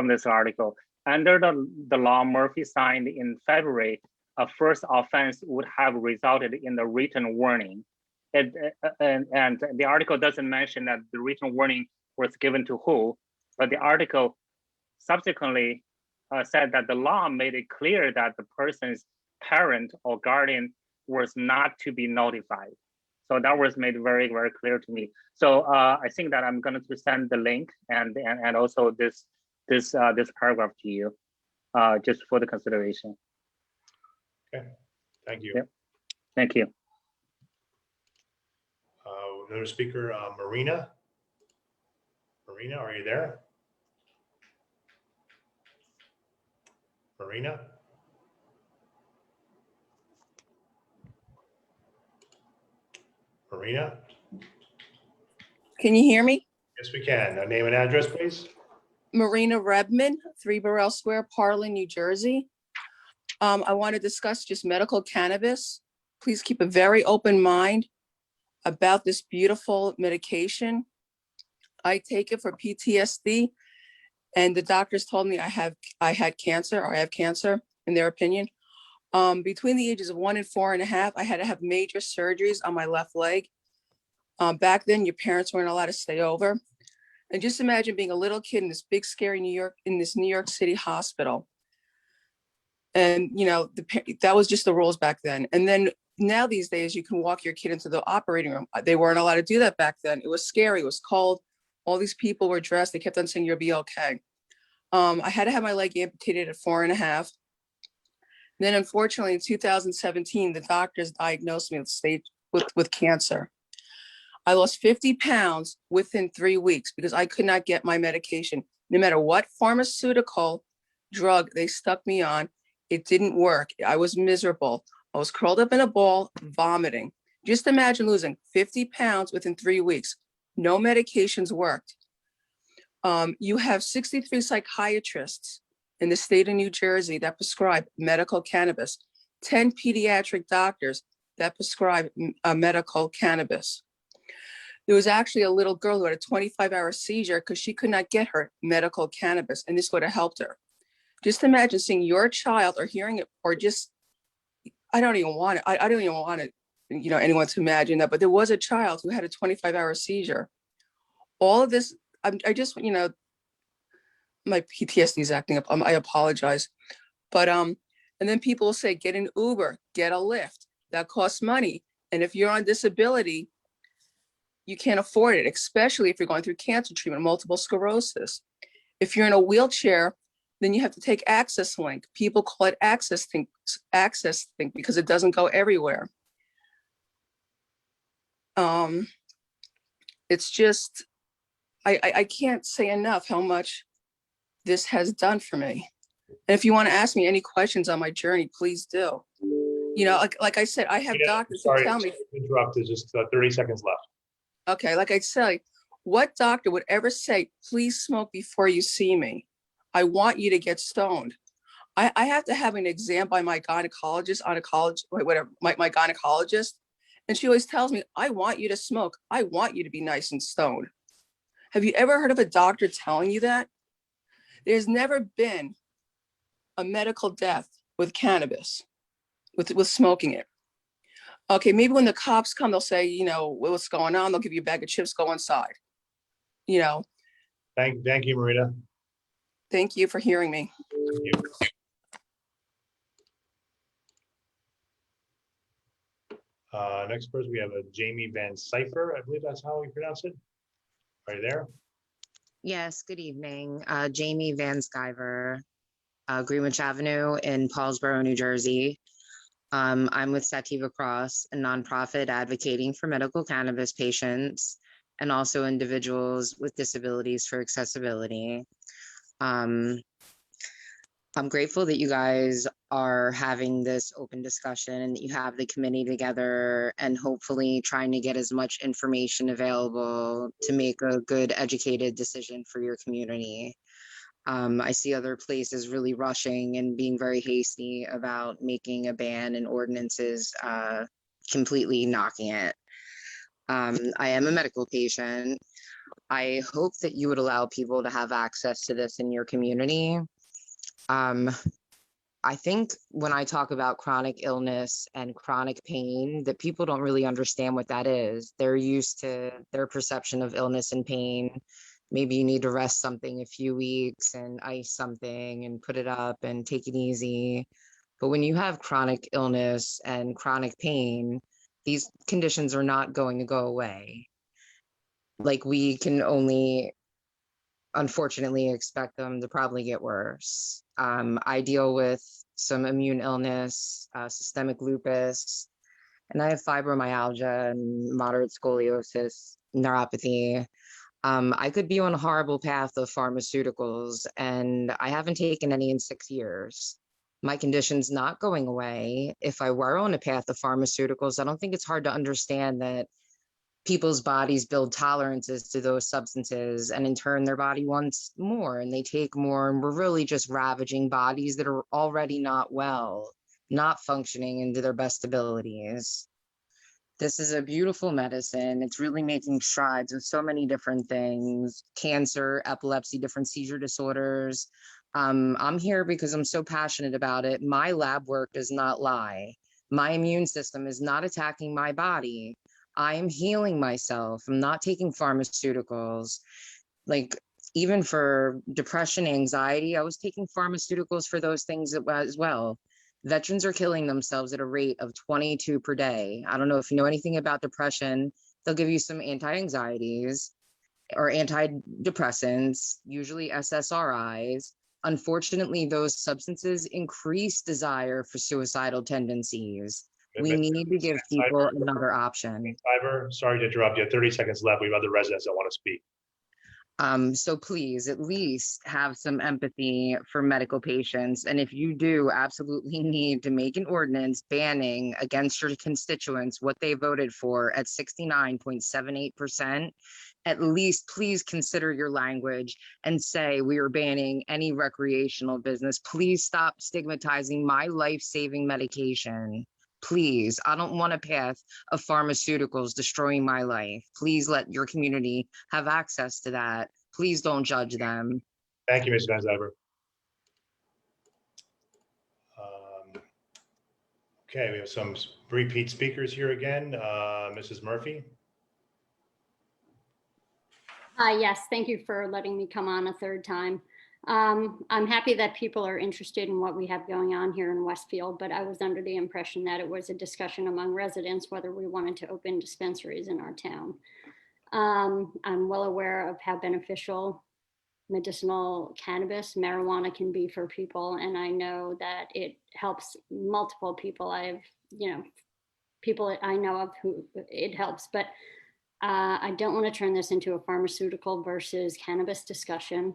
this article. Under the law Murphy signed in February, a first offense would have resulted in a written warning. And the article doesn't mention that the written warning was given to who, but the article subsequently said that the law made it clear that the person's parent or guardian was not to be notified. So that was made very, very clear to me. So I think that I'm going to send the link and also this paragraph to you, just for the consideration. Okay, thank you. Yep. Thank you. Another speaker, Marina. Marina, are you there? Marina? Marina? Can you hear me? Yes, we can. Name and address, please. Marina Rebman, 3 Burrell Square, Parlin, New Jersey. I want to discuss just medical cannabis. please keep a very open mind about this beautiful medication. I take it for PTSD, and the doctors told me I had cancer, or I have cancer, in their opinion. Between the ages of 1 and 4.5, I had to have major surgeries on my left leg. Back then, your parents weren't allowed to stay over. And just imagine being a little kid in this big, scary New York City hospital. And, you know, that was just the rules back then. And then now these days, you can walk your kid into the operating room. They weren't allowed to do that back then. It was scary. It was cold. All these people were dressed. They kept on saying, you'll be okay. I had to have my leg amputated at 4.5. Then, unfortunately, in 2017, the doctors diagnosed me with cancer. I lost 50 pounds within 3 weeks because I could not get my medication. No matter what pharmaceutical drug they stuck me on, it didn't work. I was miserable. I was curled up in a ball, vomiting. Just imagine losing 50 pounds within 3 weeks. No medications worked. You have 63 psychiatrists in the state of New Jersey that prescribe medical cannabis, 10 pediatric doctors that prescribe medical cannabis. There was actually a little girl who had a 25-hour seizure because she could not get her medical cannabis, and this would have helped her. Just imagine seeing your child or hearing it, or just, I don't even want it, you know, anyone to imagine that, but there was a child who had a 25-hour seizure. All of this, I just, you know, my PTSD is acting up. I apologize. But, and then people will say, get an Uber, get a Lyft. That costs money. And if you're on disability, you can't afford it, especially if you're going through cancer treatment, multiple sclerosis. If you're in a wheelchair, then you have to take Access Link. People call it Access Link because it doesn't go everywhere. It's just, I can't say enough how much this has done for me. And if you want to ask me any questions on my journey, please do. You know, like I said, I have doctors who tell me. Interrupted, just 30 seconds left. Okay, like I say, what doctor would ever say, please smoke before you see me? I want you to get stoned. I have to have an exam by my gynecologist, my gynecologist. And she always tells me, I want you to smoke. I want you to be nice and stoned. Have you ever heard of a doctor telling you that? There's never been a medical death with cannabis, with smoking it. Okay, maybe when the cops come, they'll say, you know, what's going on? They'll give you a bag of chips, go inside. You know. Thank you, Marita. Thank you for hearing me. Thank you. Next person, we have a Jamie Van Cipher. I believe that's how we pronounce it. Are you there? Yes, good evening. Jamie Van Sciver, Greenwich Avenue in Paulsboro, New Jersey. I'm with Sativa Cross, a nonprofit advocating for medical cannabis patients and also individuals with disabilities for accessibility. I'm grateful that you guys are having this open discussion and that you have the committee together and hopefully trying to get as much information available to make a good educated decision for your community. I see other places really rushing and being very hasty about making a ban and ordinances completely knocking it. I am a medical patient. I hope that you would allow people to have access to this in your community. I think when I talk about chronic illness and chronic pain, that people don't really understand what that is. They're used to their perception of illness and pain. Maybe you need to rest something a few weeks and ice something and put it up and take it easy. But when you have chronic illness and chronic pain, these conditions are not going to go away. Like, we can only, unfortunately, expect them to probably get worse. I deal with some immune illness, systemic lupus, and I have fibromyalgia and moderate scoliosis, neuropathy. I could be on a horrible path of pharmaceuticals, and I haven't taken any in 6 years. My condition's not going away. If I were on a path of pharmaceuticals, I don't think it's hard to understand that people's bodies build tolerances to those substances, and in turn their body wants more and they take more, and we're really just ravaging bodies that are already not well, not functioning into their best abilities. This is a beautiful medicine. It's really making strides with so many different things, cancer, epilepsy, different seizure disorders. I'm here because I'm so passionate about it. My lab work does not lie. My immune system is not attacking my body. I am healing myself. I'm not taking pharmaceuticals. Like, even for depression, anxiety, I was taking pharmaceuticals for those things as well. Veterans are killing themselves at a rate of 22 per day. I don't know if you know anything about depression. They'll give you some anti-anxieties or antidepressants, usually SSRIs. Unfortunately, those substances increase desire for suicidal tendencies. We need to give people another option. Ivor, sorry to interrupt you. 30 seconds left. We have other residents that want to speak. So please at least have some empathy for medical patients. And if you do absolutely need to make an ordinance banning against your constituents what they voted for at 69.78%, at least please consider your language and say we are banning any recreational business. Please stop stigmatizing my life-saving medication. Please, I don't want a path of pharmaceuticals destroying my life. Please let your community have access to that. Please don't judge them. Thank you, Ms. Van Zyver. Okay, we have some repeat speakers here again. Mrs. Murphy. Yes, thank you for letting me come on a third time. I'm happy that people are interested in what we have going on here in Westfield, but I was under the impression that it was a discussion among residents whether we wanted to open dispensaries in our town. I'm well aware of how beneficial medicinal cannabis, marijuana can be for people, and I know that it helps multiple people. People that I know of who it helps, but I don't want to turn this into a pharmaceutical versus cannabis discussion.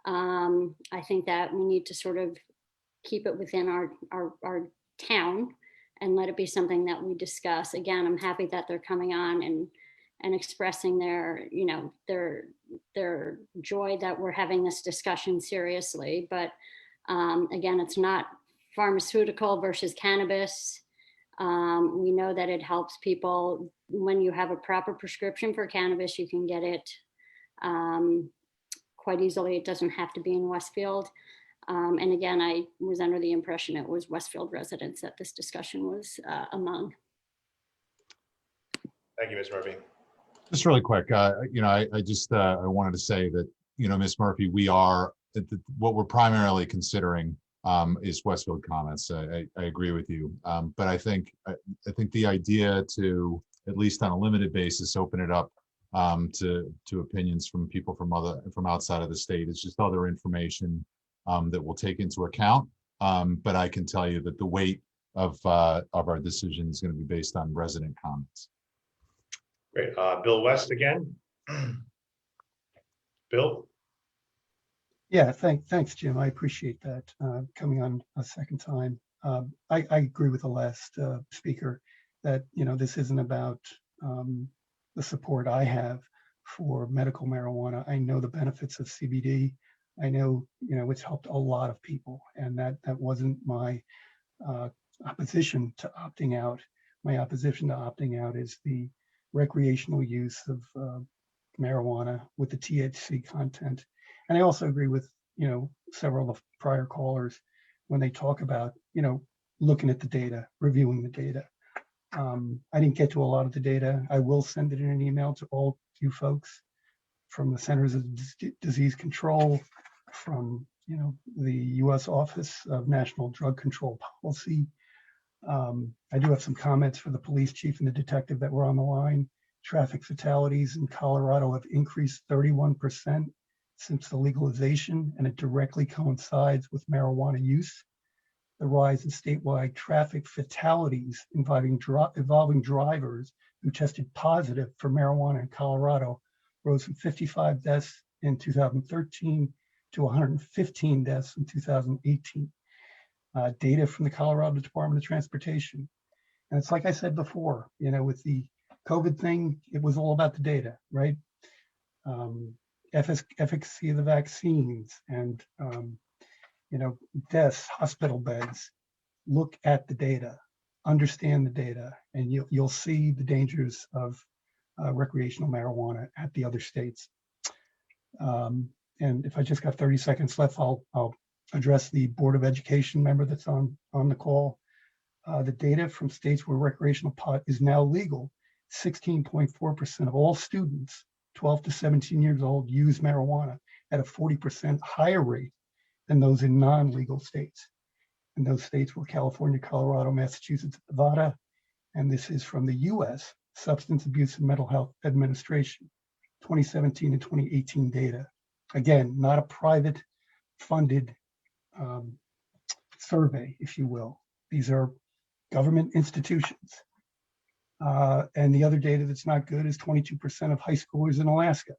I think that we need to sort of keep it within our town and let it be something that we discuss. Again, I'm happy that they're coming on and expressing their joy that we're having this discussion seriously. But again, it's not pharmaceutical versus cannabis. We know that it helps people. When you have a proper prescription for cannabis, you can get it quite easily. It doesn't have to be in Westfield. And again, I was under the impression it was Westfield residents that this discussion was among. Thank you, Ms. Murphy. Just really quick, I wanted to say that, Ms. Murphy, what we're primarily considering is Westfield comments. I agree with you, but I think the idea to, at least on a limited basis, open it up to opinions from people from outside of the state is just other information that we'll take into account. But I can tell you that the weight of our decision is going to be based on resident comments. Great. Bill West again. Bill? Yeah, thanks, Jim. I appreciate that coming on a second time. I agree with the last speaker that, this isn't about the support I have for medical marijuana. I know the benefits of CBD. I know, it's helped a lot of people, and that wasn't my opposition to opting out. My opposition to opting out is the recreational use of marijuana with the THC content. And I also agree with, several of the prior callers when they talk about, looking at the data, reviewing the data. I didn't get to a lot of the data. I will send it in an email to all you folks from the Centers of Disease Control, from, the U.S. Office of National Drug Control Policy. I do have some comments for the police chief and the detective that were on the line. Traffic fatalities in Colorado have increased 31% since the legalization, and it directly coincides with marijuana use. The rise in statewide traffic fatalities involving drivers who tested positive for marijuana in Colorado rose from 55 deaths in 2013 to 115 deaths in 2018. Data from the Colorado Department of Transportation. And it's like I said before, with the COVID thing, it was all about the data, right? Efficacy of the vaccines and, deaths, hospital beds. look at the data, understand the data, and you'll see the dangers of recreational marijuana at the other states. And if I just got 30 seconds left, I'll address the Board of Education member that's on the call. The data from states where recreational pot is now legal, 16.4% of all students 12 to 17 years old use marijuana at a 40% higher rate than those in non-legal states. And those states were California, Colorado, Massachusetts, Nevada, and this is from the US Substance Abuse and Mental Health Administration, 2017 and 2018 data. Again, not a private funded survey, if you will. These are government institutions. And the other data that's not good is 22% of high schoolers in Alaska,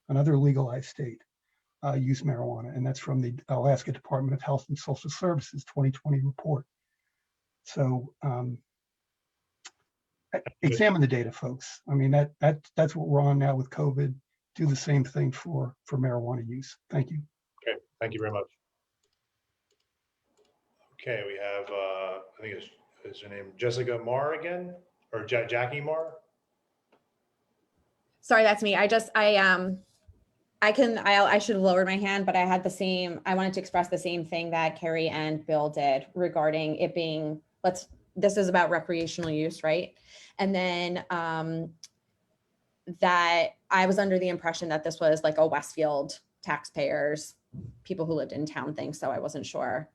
another legalized state, use marijuana. And that's from the Alaska Department of Health and Social Services 2020 report. So examine the data, folks. I mean, that's what we're on now with COVID. Do the same thing for marijuana use. Thank you. Okay, thank you very much. Okay, we have, I think is her name Jessica Marr again, or Jackie Marr? Sorry, that's me. I should have lowered my hand, but I wanted to express the same thing that Carrie and Bill did regarding it being, this is about recreational use, right? And then that I was under the impression that this was like a Westfield taxpayers, people who lived in town thing. So I wasn't sure.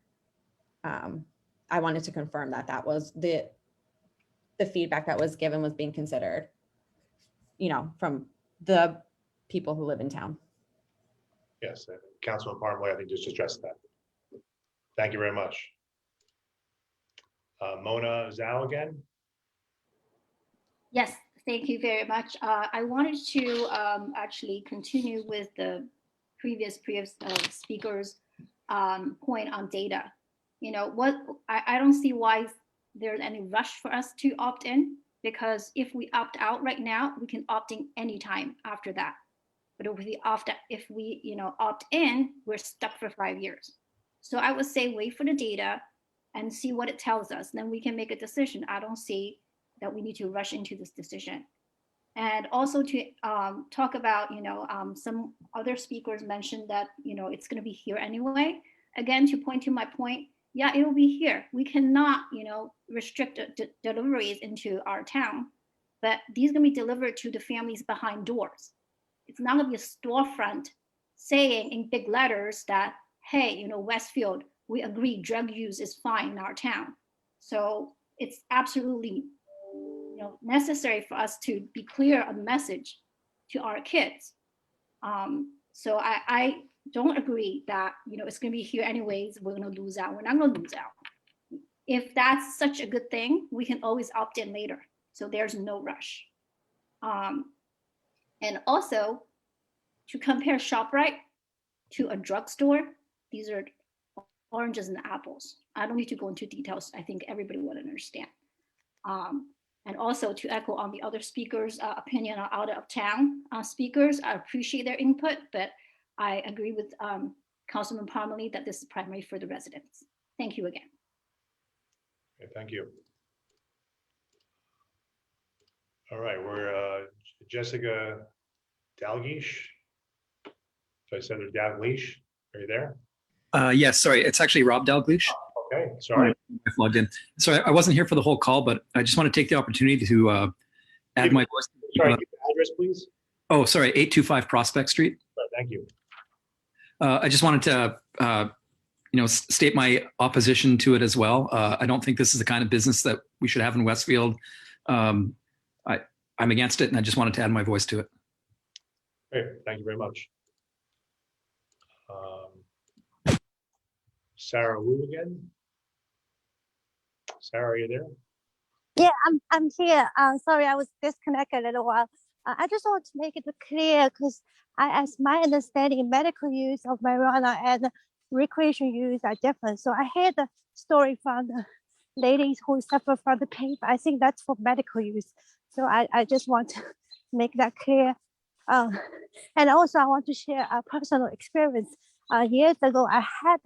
I wanted to confirm that that was the feedback that was given was being considered, from the people who live in town. Yes, Councilman Parmalee, I think just addressed that. Thank you very much. Mona Zhao again. Yes, thank you very much. I wanted to actually continue with the previous speaker's point on data. I don't see why there's any rush for us to opt in, because if we opt out right now, we can opt in anytime after that. But if we opt in, we're stuck for 5 years. So I would say wait for the data and see what it tells us. Then we can make a decision. I don't see that we need to rush into this decision. And also to talk about, some other speakers mentioned that, it's going to be here anyway. Again, to point to my point, yeah, it will be here. We cannot, restrict deliveries into our town, but these are going to be delivered to the families behind doors. It's not going to be a storefront saying in big letters that, hey, Westfield, we agree drug use is fine in our town. So it's absolutely necessary for us to be clear on the message to our kids. So I don't agree that it's going to be here anyways. We're going to lose out. We're not going to lose out. If that's such a good thing, we can always opt in later. So there's no rush. And also to compare ShopRite to a drugstore, these are oranges and apples. I don't need to go into details. I think everybody would understand. And also to echo on the other speakers' opinion on out of town speakers, I appreciate their input, but I agree with Councilman Parmalee that this is primary for the residents. Thank you again. Okay, thank you. All right, we're Jessica Dalglish. If I said it, Dalglish, are you there? Yes, sorry, it's actually Rob Dalglish. Okay, sorry. I logged in. Sorry, I wasn't here for the whole call, but I just want to take the opportunity to add my voice. Sorry, give the address, please. Oh, sorry, 825 Prospect Street. Right, thank you. I just wanted to, state my opposition to it as well. I don't think this is the kind of business that we should have in Westfield. I'm against it, and I just wanted to add my voice to it. Great, thank you very much. Sarah Wu again. Sarah, are you there? Yeah, I'm here. Sorry, I was disconnected a little while. I just want to make it clear because as my understanding, medical use of marijuana and recreational use are different. So I heard the story from the ladies who suffer from the pain, but I think that's for medical use. So I just want to make that clear. And also I want to share a personal experience. Years ago, I had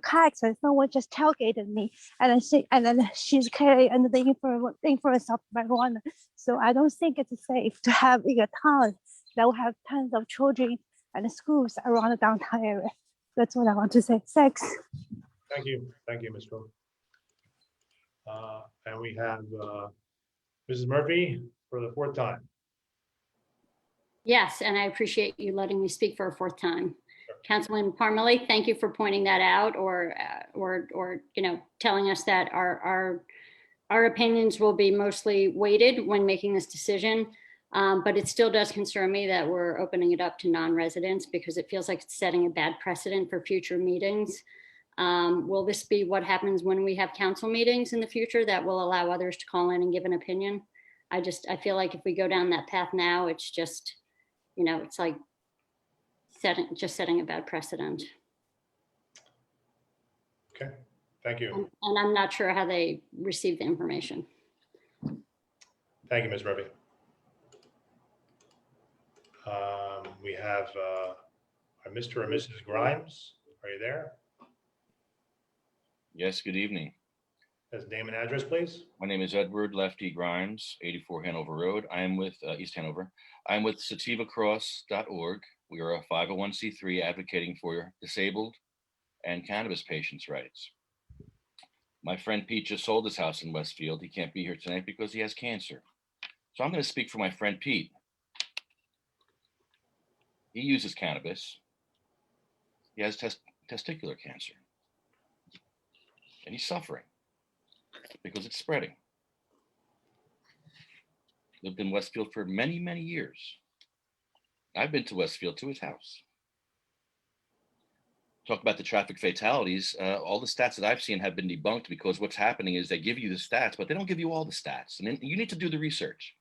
car accident. Someone just tailgated me, and then she's carrying under the influence of marijuana. So I don't think it's safe to have in a town that will have tons of children and schools around the downtown area. That's what I want to say. Thanks. Thank you, Ms. Cook. And we have Mrs. Murphy for the fourth time. Yes, and I appreciate you letting me speak for a fourth time. Councilman Parmalee, thank you for pointing that out, or telling us that our opinions will be mostly weighted when making this decision. But it still does concern me that we're opening it up to non-residents, because it feels like it's setting a bad precedent for future meetings. Will this be what happens when we have council meetings in the future that will allow others to call in and give an opinion? I feel like if we go down that path now, it's just, it's like setting a bad precedent. Okay, thank you. And I'm not sure how they receive the information. Thank you, Ms. Murphy. We have our Mr. or Mrs. Grimes. Are you there? Yes, good evening. His name and address, please. My name is Edward Lefty Grimes, 84 Hanover Road. I am with East Hanover. I'm with sativacross.org. We are a 501c3 advocating for disabled and cannabis patients' rights. My friend Pete just sold his house in Westfield. He can't be here tonight because he has cancer. So I'm going to speak for my friend Pete. He uses cannabis. He has testicular cancer. And he's suffering because it's spreading. Lived in Westfield for many, many years. I've been to Westfield, to his house. Talk about the traffic fatalities. All the stats that I've seen have been debunked, because what's happening is they give you the stats, but they don't give you all the stats. And you need to do the research.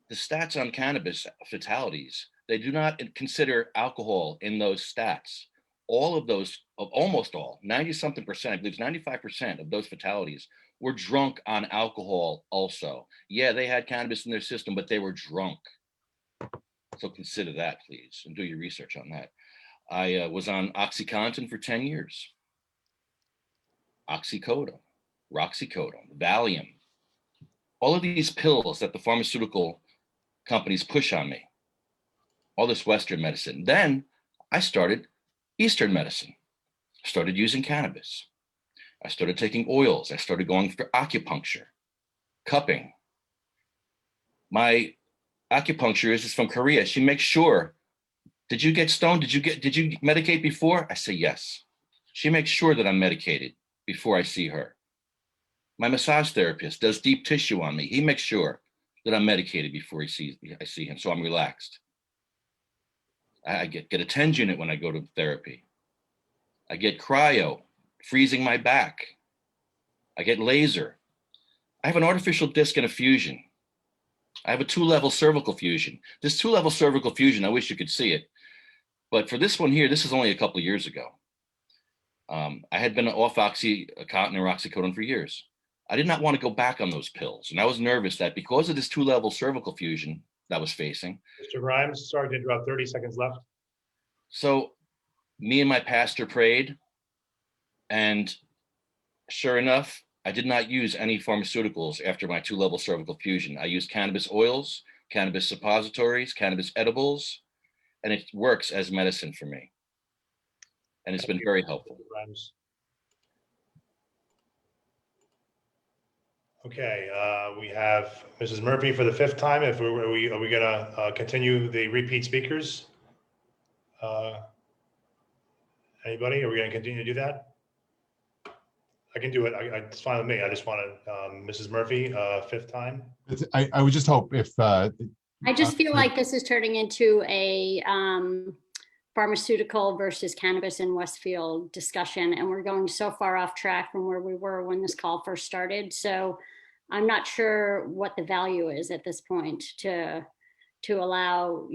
The stats on cannabis fatalities, they do not consider alcohol in those stats. All of those, almost all, 90-something%, I believe 95% of those fatalities were drunk on alcohol also. Yeah, they had cannabis in their system, but they were drunk. So consider that, please, and do your research on that. I was on OxyContin for 10 years. Oxycodone, Roxycodone, Valium, all of these pills that the pharmaceutical companies push on me, all this Western medicine. Then I started Eastern medicine, started using cannabis. I started taking oils. I started going for acupuncture, cupping. My acupuncturist is from Korea. She makes sure, did you get stoned? Did you medicate before? I say yes. She makes sure that I'm medicated before I see her. My massage therapist does deep tissue on me. He makes sure that I'm medicated before I see him, so I'm relaxed. I get a TENS unit when I go to therapy. I get cryo, freezing my back. I get laser. I have an artificial disc and a fusion. I have a 2-level cervical fusion. This 2-level cervical fusion, I wish you could see it. But for this one here, this is only a couple of years ago. I had been off Oxycontin or Oxycodone for years. I did not want to go back on those pills. And I was nervous that because of this 2-level cervical fusion that I was facing. Mr. Grimes, sorry to interrupt, 30 seconds left. So me and my pastor prayed, and sure enough, I did not use any pharmaceuticals after my 2-level cervical fusion. I used cannabis oils, cannabis suppositories, cannabis edibles, and it works as medicine for me. And it's been very helpful. Okay, we have Mrs. Murphy for the 5th time. If are we gonna continue the repeat speakers? Anybody? Are we gonna continue to do that? I can do it. It's fine with me. I just want to, Mrs. Murphy, 5th time. I would just hope if. I just feel like this is turning into a pharmaceutical versus cannabis in Westfield discussion, and we're going so far off track from where we were when this call first started. So I'm not sure what the value is at this point to allow,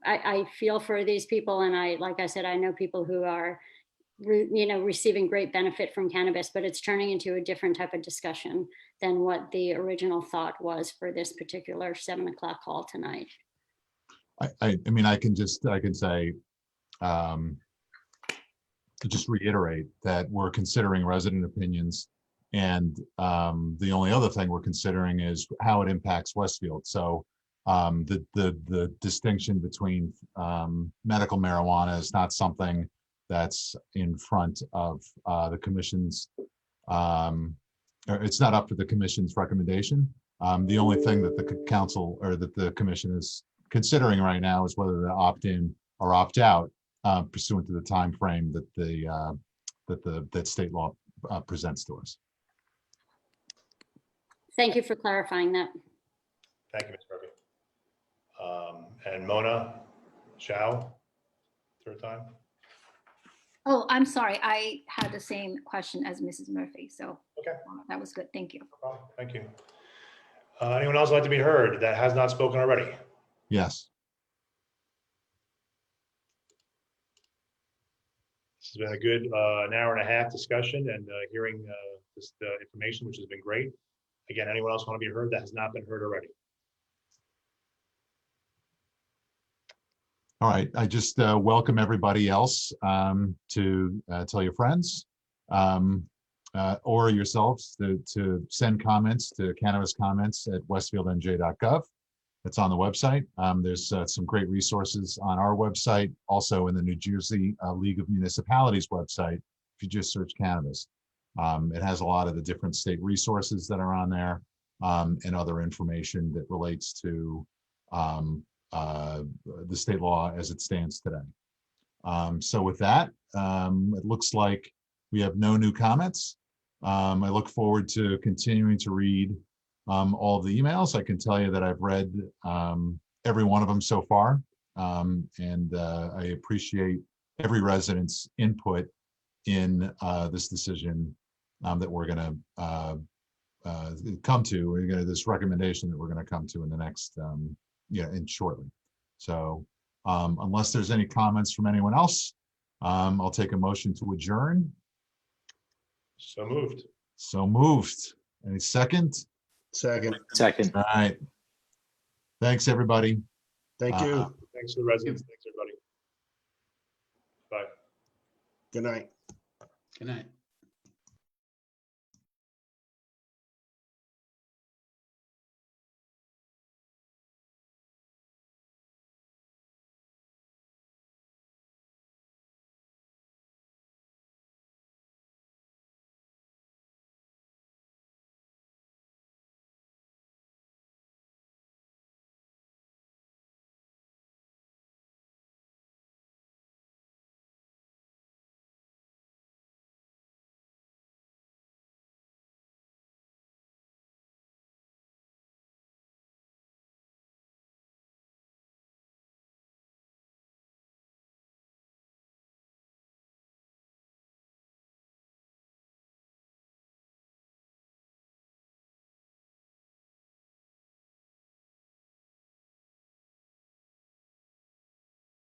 I feel for these people, and like I said, I know people who are receiving great benefit from cannabis, but it's turning into a different type of discussion than what the original thought was for this particular 7 o'clock call tonight. I mean, I can say, to just reiterate that we're considering resident opinions, and the only other thing we're considering is how it impacts Westfield. So the distinction between medical marijuana is not something that's in front of the commission's, or it's not up to the commission's recommendation. The only thing that the council or that the commission is considering right now is whether to opt in or opt out pursuant to the time frame that that state law presents to us. Thank you for clarifying that. Thank you, Ms. Murphy. And Mona Zhao, third time. Oh, I'm sorry. I had the same question as Mrs. Murphy, so okay, that was good. Thank you. No problem. Thank you. Anyone else like to be heard that has not spoken already? Yes. This has been a good an hour and a half discussion and hearing this information, which has been great. Again, anyone else want to be heard that has not been heard already? All right, I just welcome everybody else to tell your friends or yourselves to send comments to cannabis comments at westfieldnj.gov. It's on the website. There's some great resources on our website, also in the New Jersey League of Municipalities website, if you just search cannabis. It has a lot of the different state resources that are on there and other information that relates to the state law as it stands today. So with that, it looks like we have no new comments. I look forward to continuing to read all of the emails. I can tell you that I've read every one of them so far, and I appreciate every resident's input in this decision that we're going to come to. We're going to this recommendation that we're going to come to in the next shortly. So unless there's any comments from anyone else, I'll take a motion to adjourn. So moved. So moved. Any second? Second. All right. Thanks, everybody. Thank you. Thanks to the residents. Thanks, everybody. Bye. Good night. Good night.